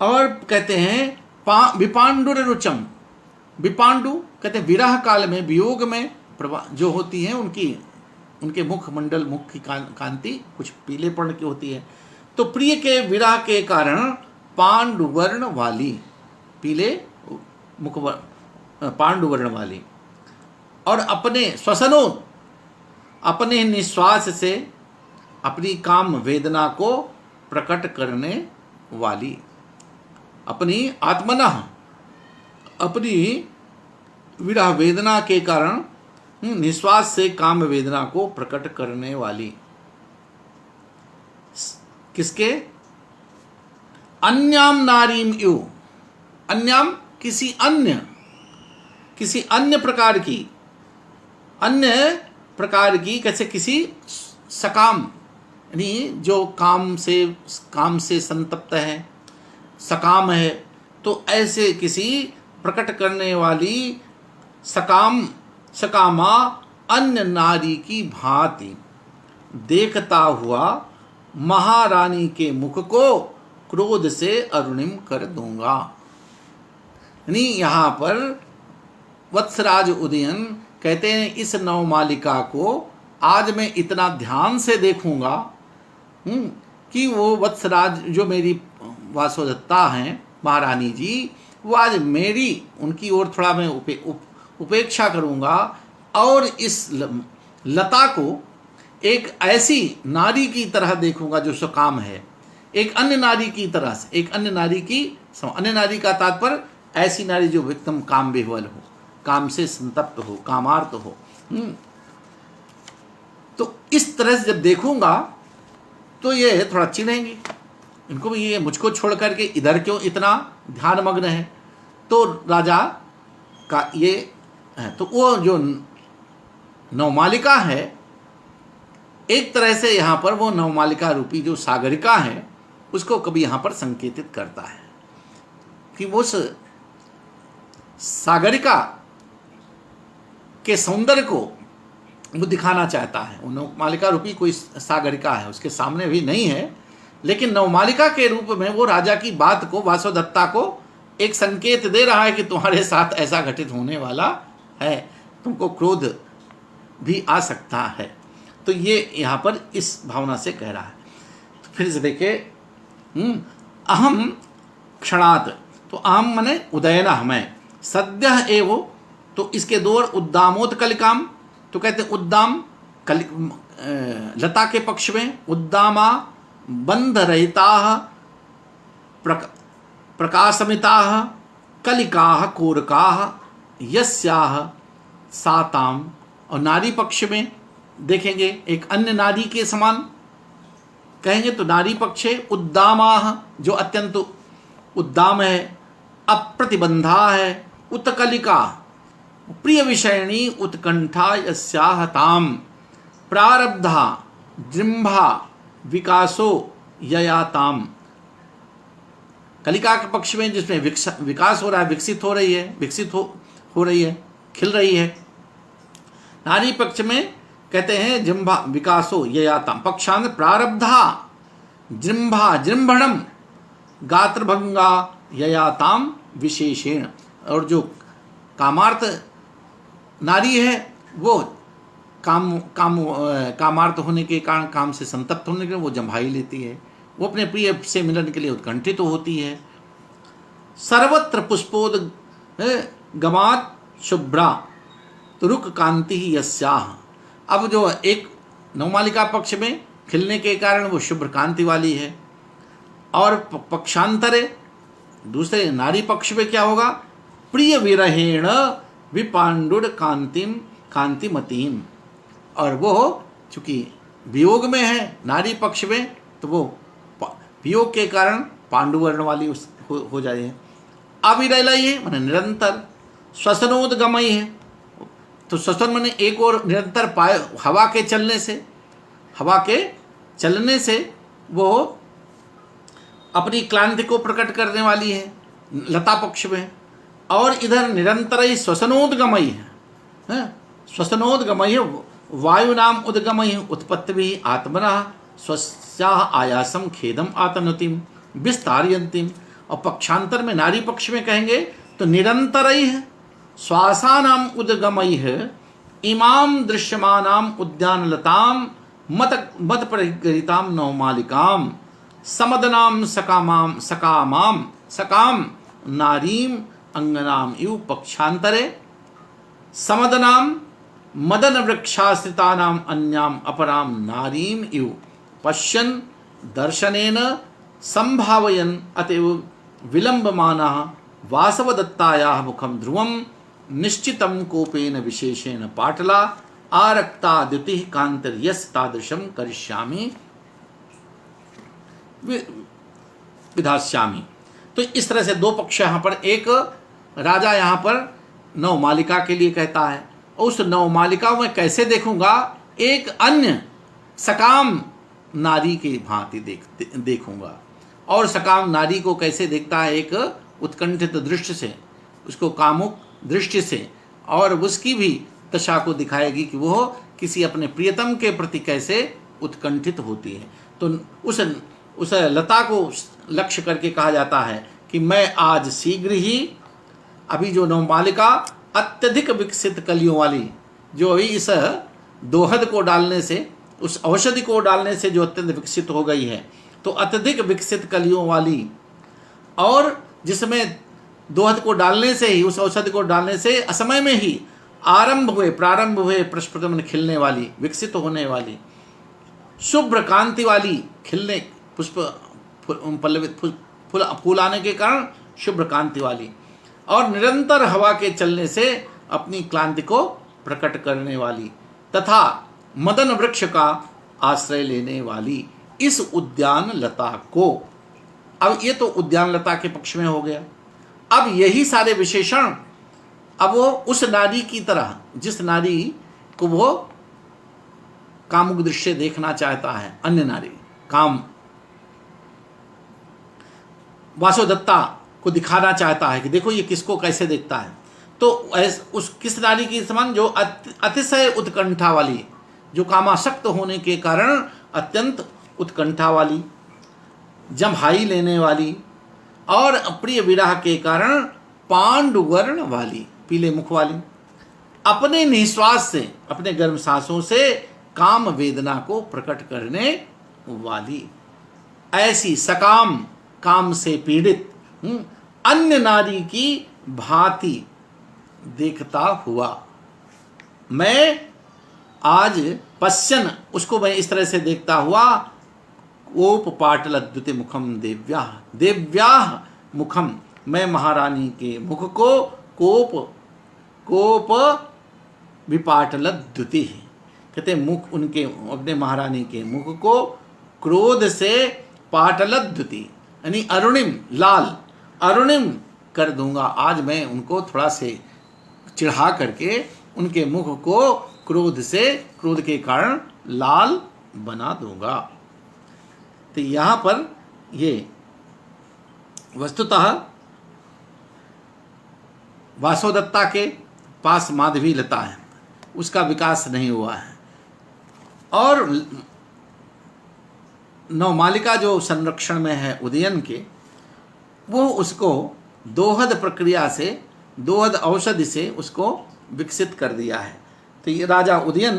और कहते हैं विपांडुर रुचम, विपांडु कहते हैं विरह काल में, वियोग में जो होती हैं उनके मुखमंडल, मुख की कांति कुछ पीले पर्ण की होती है, तो प्रिय के विरह के कारण पांडुवर्ण वाली, पीले मुख पांडुवर्ण वाली, और अपने श्वसनो, अपने निश्वास से अपनी काम वेदना को प्रकट करने वाली, अपनी आत्मनः, अपनी विरह वेदना के कारण निश्वास से काम वेदना को प्रकट करने वाली, किसके? अन्याम नारीम यु, अन्याम किसी अन्य प्रकार की कैसे, किसी सकाम, यानी जो काम से संतप्त है, सकाम है, तो ऐसे किसी प्रकट करने वाली सकामा अन्य नारी की भांति देखता हुआ महारानी के मुख को क्रोध से अरुणिम कर दूंगा। यानी यहाँ पर वत्सराज उदयन कहते हैं इस नवमालिका को आज मैं इतना ध्यान से देखूंगा कि वो वत्सराज जो मेरी वासोदत्ता हैं, महारानी जी, वो आज मेरी उनकी ओर थोड़ा मैं उपेक्षा करूंगा और इस लता को एक ऐसी नारी की तरह देखूंगा जो सकाम है, एक अन्य नारी की तरह से, एक अन्य नारी का तात्पर्य ऐसी नारी जो एकदम काम विह्वल हो, काम से संतप्त हो, कामार्त हो। तो इस तरह से जब देखूंगा तो ये थोड़ा चिढ़ेंगी, इनको भी ये मुझको छोड़ करके इधर क्यों इतना ध्यान मग्न है। तो राजा का ये है, तो वो जो नवमालिका है, एक तरह से यहाँ पर वो नवमालिका रूपी जो सागरिका है उसको कभी यहाँ पर संकेतित करता है कि वो सागरिका के सौंदर्य को वो दिखाना चाहता है। वो नवमालिका रूपी कोई सागरिका है, उसके सामने भी नहीं है, लेकिन नवमालिका के रूप में वो राजा की बात को, वासोदत्ता को एक संकेत दे रहा है कि तुम्हारे साथ ऐसा घटित होने वाला है, तुमको क्रोध भी आ सकता है। तो ये यहाँ पर इस भावना से कह रहा है। तो फिर से देखिए, अहम क्षणात, तो अहम मने उदयन, हमें सद्यः एव, तो इसके दो उद्दामोत्कलिकाम, तो कहते हैं उद्दाम लता के पक्ष में, उद्दामा बंध रहिता प्रकाशमिता कलिका कोरका यस्याह साताम, और नारी पक्ष में देखेंगे एक अन्य नारी के समान कहेंगे तो नारी पक्ष है उद्दामाह, जो अत्यंत उद्दाम है, अप्रतिबंधा है, उत्कलिका प्रिय विषयणी उत्कंठा यस्याह ताम, प्रारब्धा जृंभा विकासो ययाताम, कलिका के पक्ष में जिसमें विकास हो रहा है, विकसित हो रही है, खिल रही है। नारी पक्ष में कहते हैं जृंभा विकासो ययाताम, पक्षांत प्रारब्धा जृंभा जृंभणम गात्रभंगा ययाताम विशेषेण, और जो कामार्थ नारी है वो कामार्थ होने के कारण, काम से संतप्त होने के लिए वो जम्भाई लेती है, वो अपने प्रिय से मिलन के लिए उत्कंठित होती है। सर्वत्र पुष्पोद गमात शुभ्रा रुक कांति ही यस्याह, अब जो एक नवमालिका पक्ष में खिलने के कारण वो शुभ्र कांति वाली है, और पक्षांतरे दूसरे नारी पक्ष में क्या होगा, प्रिय विरहेण विपांडुर कांतिम कांतिमतीम। और वो चूंकि वियोग में है नारी पक्ष में, तो वो वियोग के कारण पांडु वर्ण वाली हो जाए है। अविरलय माने निरंतर, श्वसनोद्गमय है, तो श्वसन माने एक और निरंतर पाए हवा के चलने से वो अपनी क्लांति को प्रकट करने वाली है लता पक्ष में। और इधर निरंतर ही श्वसनोद्गमय है, श्वसनोद्गमय वायु नाम उद्गमय उत्पत्ति भी आत्मना स्वस्याः आयासम खेदम आतनुतिम विस्तारयन्तीम। और पक्षांतर में नारी पक्ष में कहेंगे तो निरंतर ही है श्वासानाम उद्गमय है इमाम दृश्यमानाम उद्यानलताम मत परिगृहीताम नवमालिकाम समदनाम सकाम नारीम अंगनाम इव। पक्षांतरे समदनाम मदन वृक्षाश्रितानाम अन्याम अपराम नारीम इव पश्यन् दर्शनेन संभावयन् अतएव विलंबमानः वासवदत्तायाः मुखं ध्रुवं निश्चितं कोपेन विशेषेण पाटला आरक्ता द्युतिः कांतिर्यस् तादृशं करिष्यामि विधास्यामि। तो इस तरह से दो पक्ष यहाँ पर, एक राजा यहाँ पर नवमालिका के लिए कहता है, उस नवमालिका में कैसे देखूंगा, एक अन्य सकाम नारी की भांति देखूंगा। और सकाम नारी को कैसे देखता है, एक उत्कंठित दृष्टि से, उसको कामुक दृष्टि से, और उसकी भी दशा को दिखाएगी कि वो किसी अपने प्रियतम के प्रति कैसे उत्कंठित होती है। तो उस लता को लक्ष्य करके कहा जाता है कि मैं आज शीघ्र ही, अभी जो नवमालिका अत्यधिक विकसित कलियों वाली, जो अभी इस दोहद को डालने से, उस औषधि को डालने से जो अत्यंत विकसित हो गई है, तो अत्यधिक विकसित कलियों वाली, और जिसमें दोहद को डालने से ही, उस औषधि को डालने से असमय में ही प्रारंभ हुए प्रस्फुटन खिलने वाली, विकसित होने वाली, शुभ्र कांति वाली, खिलने पुष्प पल्लवित फूल आने के कारण शुभ्र कांति वाली, और निरंतर हवा के चलने से अपनी क्लांति को प्रकट करने वाली, तथा मदन वृक्ष का आश्रय लेने वाली इस उद्यान लता को। अब ये तो उद्यान लता के पक्ष में हो गया। अब यही सारे विशेषण, अब वो उस नारी की तरह, जिस नारी को वो कामुक दृश्य देखना चाहता है, अन्य नारी काम वासोदत्ता को दिखाना चाहता है कि देखो ये किसको कैसे देखता है, तो उस किस नारी की समान, जो अतिशय उत्कंठा वाली, जो कामासक्त होने के कारण अत्यंत उत्कंठा वाली, जम्हाई लेने वाली, और प्रिय विरह के कारण पांडुवर्ण वाली, पीले मुख वाली, अपने निश्वास से, अपने गर्म सांसों से काम वेदना को प्रकट करने वाली, ऐसी सकाम, काम से पीड़ित अन्य नारी की भांति देखता हुआ मैं आज पश्यन, उसको मैं इस तरह से देखता हुआ, कोप पाटल द्युति मुखम देव्याह मुखम, मैं महारानी के मुख को कोप विपाटल द्युति, कहते मुख उनके, अपने महारानी के मुख को क्रोध से पाटल द्युति यानी अरुणिम, लाल अरुणिम कर दूंगा। आज मैं उनको थोड़ा से चिढ़ा करके उनके मुख को क्रोध के कारण लाल बना दूंगा। तो यहाँ पर ये वस्तुतः वासोदत्ता के पास माधवी लता है, उसका विकास नहीं हुआ है, और नवमालिका जो संरक्षण में है उदयन के, वो उसको दोहद प्रक्रिया से, दोहद औषधि से उसको विकसित कर दिया है। तो ये राजा उदयन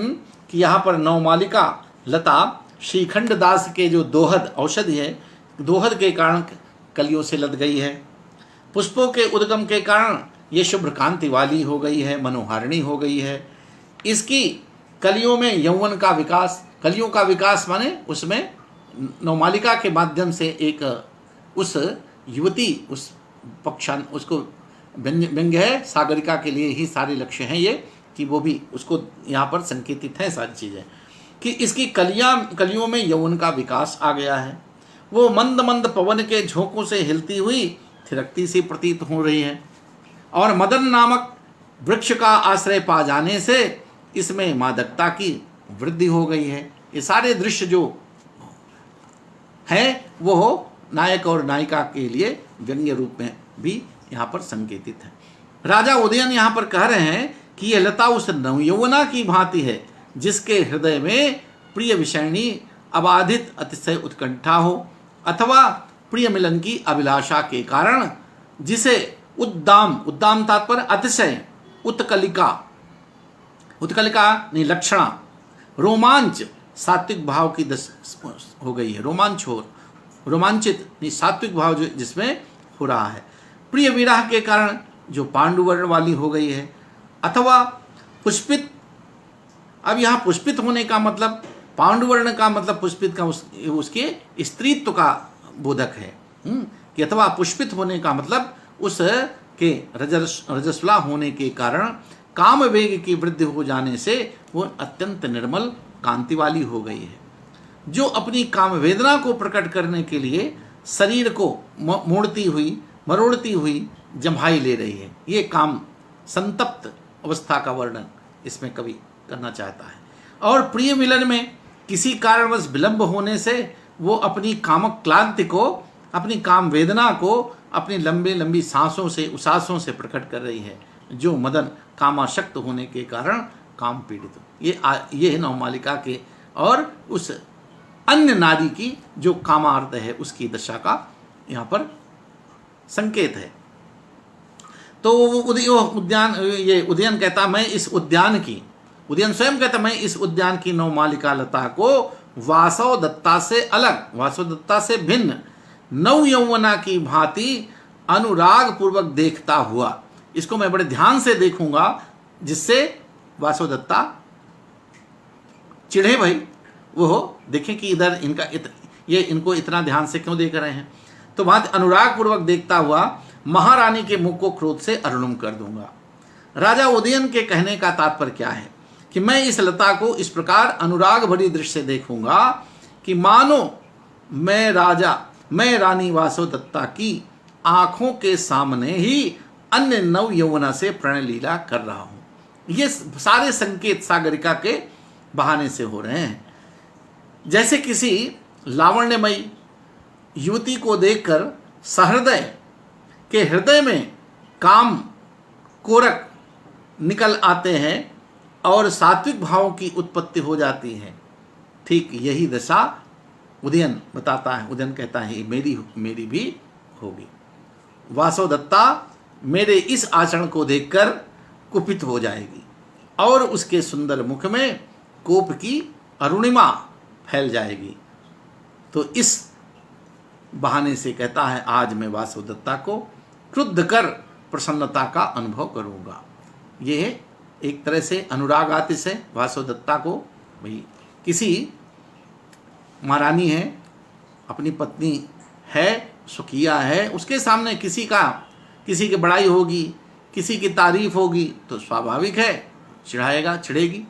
की यहाँ पर नवमालिका लता श्रीखंड दास के जो दोहद औषधि है, दोहद के कारण कलियों से लद गई है, पुष्पों के उद्गम के कारण ये शुभ्र कांति वाली हो गई है, मनोहारिणी हो गई है। इसकी कलियों में यौवन का विकास, कलियों का विकास माने उसमें नवमालिका के माध्यम से एक उस युवती, उस उसको व्यंग्य है, सागरिका के लिए ही सारे लक्ष्य हैं ये, कि वो भी उसको यहाँ पर संकेतित है सारी चीज़ें, कि इसकी कलियों में यौवन का विकास आ गया है। वो मंद मंद पवन के झोंकों से हिलती हुई थिरकती सी प्रतीत हो रही है, और मदन नामक वृक्ष का आश्रय पा जाने से इसमें मादकता की वृद्धि हो गई है। ये सारे दृश्य जो है वो नायक और नायिका के लिए व्यंग्य रूप में भी यहाँ पर संकेतित है। राजा उदयन यहाँ पर कह रहे हैं कि यह लता उस नवयौवना की भांति है जिसके हृदय में प्रिय विषयणी अबाधित अतिशय उत्कंठा हो, अथवा प्रिय मिलन की अभिलाषा के कारण जिसे उद्दाम तात्पर्य अतिशय, उत्कलिका नहीं लक्षणा, रोमांच सात्विक भाव की दस हो गई है, रोमांचित नहीं सात्विक भाव जो जिसमें हो रहा है, प्रिय विरह के कारण जो पांडुवर्ण वाली हो गई है, अथवा पुष्पित। अब यहाँ पुष्पित होने का मतलब, पांडुवर्ण का मतलब पुष्पित का उसके स्त्रीत्व का बोधक है, कि अथवा पुष्पित होने का मतलब उसके रजस्वला होने के कारण काम वेग की वृद्धि हो जाने से वो अत्यंत निर्मल कांति वाली हो गई है, जो अपनी काम वेदना को प्रकट करने के लिए शरीर को मरोड़ती हुई जम्हाई ले रही है। ये काम संतप्त अवस्था का वर्णन इसमें कवि करना चाहता है। और प्रिय मिलन में किसी कारणवश विलंब होने से वो अपनी कामक क्लांति को, अपनी काम वेदना को अपनी लंबी सांसों से, उसासों से प्रकट कर रही है, जो मदन कामाशक्त होने के कारण काम पीड़ित। ये है नवमालिका के और उस अन्य नारी की जो कामार्थ है उसकी दशा का यहाँ पर संकेत है। तो उदयन कहता मैं इस उद्यान की, उदयन स्वयं कहता मैं इस उद्यान की नवमालिका लता को वासव दत्ता से अलग, वासव दत्ता से भिन्न नव यौवना की भांति अनुराग पूर्वक देखता हुआ, इसको मैं बड़े ध्यान से देखूंगा जिससे वासव दत्ता चिढ़े भाई, वो देखें कि इधर इनको इतना ध्यान से क्यों देख रहे हैं। तो बात अनुराग पूर्वक देखता हुआ महारानी के मुख को क्रोध से अरुणुम कर दूंगा। राजा उदयन के कहने का तात्पर्य क्या है कि मैं इस लता को इस प्रकार अनुराग भरी दृष्टि से देखूंगा कि मानो मैं रानी वासव दत्ता की आंखों के सामने ही अन्य नव यौवना से प्रणय लीला कर रहा हूं। ये सारे संकेत सागरिका के बहाने से हो रहे हैं। जैसे किसी लावण्यमयी युवती को देखकर सहृदय के हृदय में काम कोरक निकल आते हैं और सात्विक भावों की उत्पत्ति हो जाती है, ठीक यही दशा उदयन बताता है। उदयन कहता है मेरी भी होगी। वासव दत्ता मेरे इस आचरण को देखकर कुपित हो जाएगी और उसके सुंदर मुख में कोप की अरुणिमा फैल जाएगी। तो इस बहाने से कहता है आज मैं वासव दत्ता को क्रुद्ध कर प्रसन्नता का अनुभव करूंगा। यह एक तरह से अनुरागातिश है वासव दत्ता को। भाई किसी महारानी है, अपनी पत्नी है, सुखिया है, उसके सामने किसी की बड़ाई होगी, किसी की तारीफ होगी तो स्वाभाविक है चिढ़ेगी।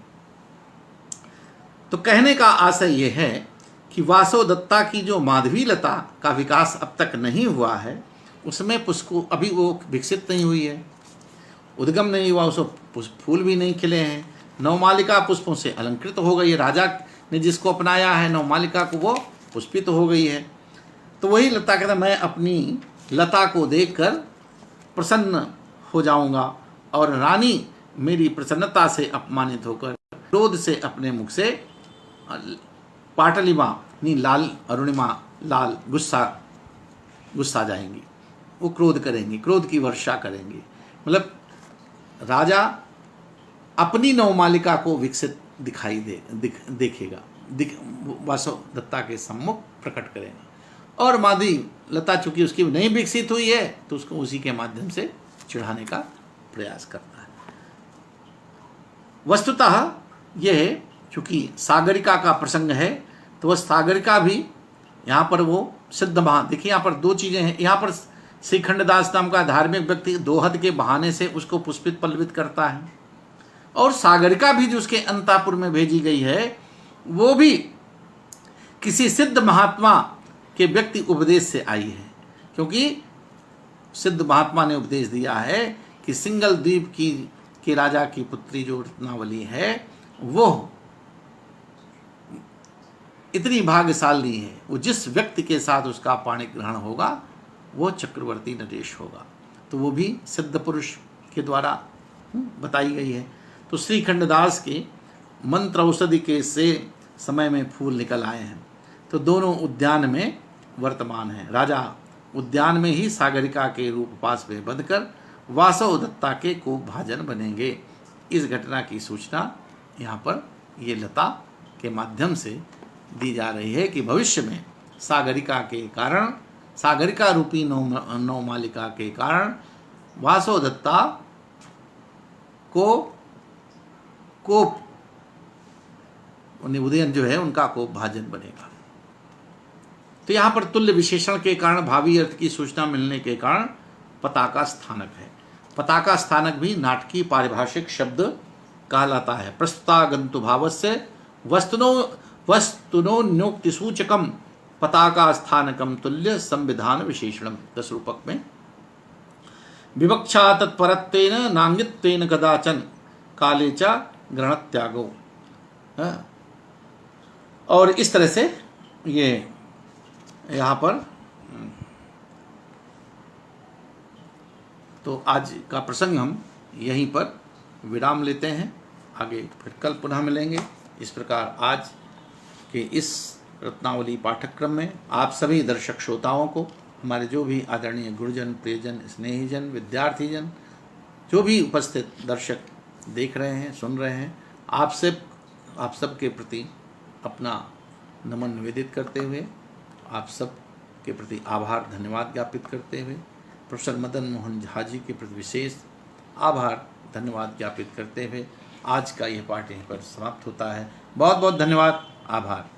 तो कहने का आशय यह है कि वासव दत्ता की जो माधवी लता का विकास अब तक नहीं हुआ है, उसमें पुष्प अभी वो विकसित नहीं हुई है, उद्गम नहीं हुआ, उसमें फूल भी नहीं खिले हैं। नवमालिका पुष्पों से अलंकृत हो गई है। राजा ने जिसको अपनाया है नवमालिका को, वो पुष्पित हो गई है। तो वही लता कहता मैं अपनी लता को देखकर प्रसन्न हो जाऊंगा और रानी मेरी प्रसन्नता से अपमानित होकर क्रोध से अपने मुख से पाटलिमा नहीं लाल अरुणिमा लाल गुस्सा जाएंगी, वो क्रोध करेंगी, क्रोध की वर्षा करेंगी। मतलब राजा अपनी नवमालिका को विकसित दिखाई देखेगा, वासव दत्ता के सम्मुख प्रकट करेगा। और माधवी लता चूंकि उसकी नहीं विकसित हुई है तो उसको उसी के माध्यम से चिढ़ाने का प्रयास करता है। वस्तुतः यह चूंकि सागरिका का प्रसंग है तो वह सागरिका भी यहाँ पर वो सिद्ध महा, देखिए यहाँ पर दो चीज़ें हैं। यहाँ पर श्रीखंडदास नाम का धार्मिक व्यक्ति दोहद के बहाने से उसको पुष्पित पल्लवित करता है। और सागरिका भी जो उसके अंतापुर में भेजी गई है वो भी किसी सिद्ध महात्मा के व्यक्ति उपदेश से आई है, क्योंकि सिद्ध महात्मा ने उपदेश दिया है कि सिंगल द्वीप की राजा की पुत्री जो रत्नावली है वो इतनी भाग्यशाली है, वो जिस व्यक्ति के साथ उसका पाणी ग्रहण होगा वो चक्रवर्ती नरेश होगा। तो वो भी सिद्ध पुरुष के द्वारा बताई गई है। तो श्रीखंडदास के मंत्र औषधि के से समय में फूल निकल आए हैं। तो दोनों उद्यान में वर्तमान हैं। राजा उद्यान में ही सागरिका के रूप पास में बंधकर वासव दत्ता के को भाजन बनेंगे। इस घटना की सूचना यहाँ पर ये लता के माध्यम से दी जा रही है कि भविष्य में सागरिका के कारण, सागरिका रूपी नौ मालिका के कारण वासव दत्ता को कोप उदयन जो है उनका कोप भाजन बनेगा। तो यहाँ पर तुल्य विशेषण के कारण भावी अर्थ की सूचना मिलने के कारण पताका स्थानक है। पताका स्थानक भी नाटकीय पारिभाषिक शब्द कहलाता है। प्रस्तुतागंतु भावस्य वस्तुनो न्योक्ति सूचकम पताका स्थानकम तुल्य संविधान विशेषणम। 10 रूपक में विवक्षा तत्परत्वेन नांगित्वेन कदाचन काले च ग्रहण त्यागो। और इस तरह से ये यहाँ पर तो आज का प्रसंग हम यहीं पर विराम लेते हैं। आगे फिर कल पुनः मिलेंगे। इस प्रकार आज के इस रत्नावली पाठ्यक्रम में आप सभी दर्शक श्रोताओं को, हमारे जो भी आदरणीय गुरुजन, प्रियजन, स्नेहीजन, विद्यार्थीजन, जो भी उपस्थित दर्शक देख रहे हैं, सुन रहे हैं, आप सब के प्रति अपना नमन निवेदित करते हुए, आप सब के प्रति आभार धन्यवाद ज्ञापित करते हुए, प्रोफेसर मदन मोहन झा जी के प्रति विशेष आभार धन्यवाद ज्ञापित करते हुए आज का यह पाठ यहीं पर समाप्त होता है। बहुत बहुत धन्यवाद, आभार।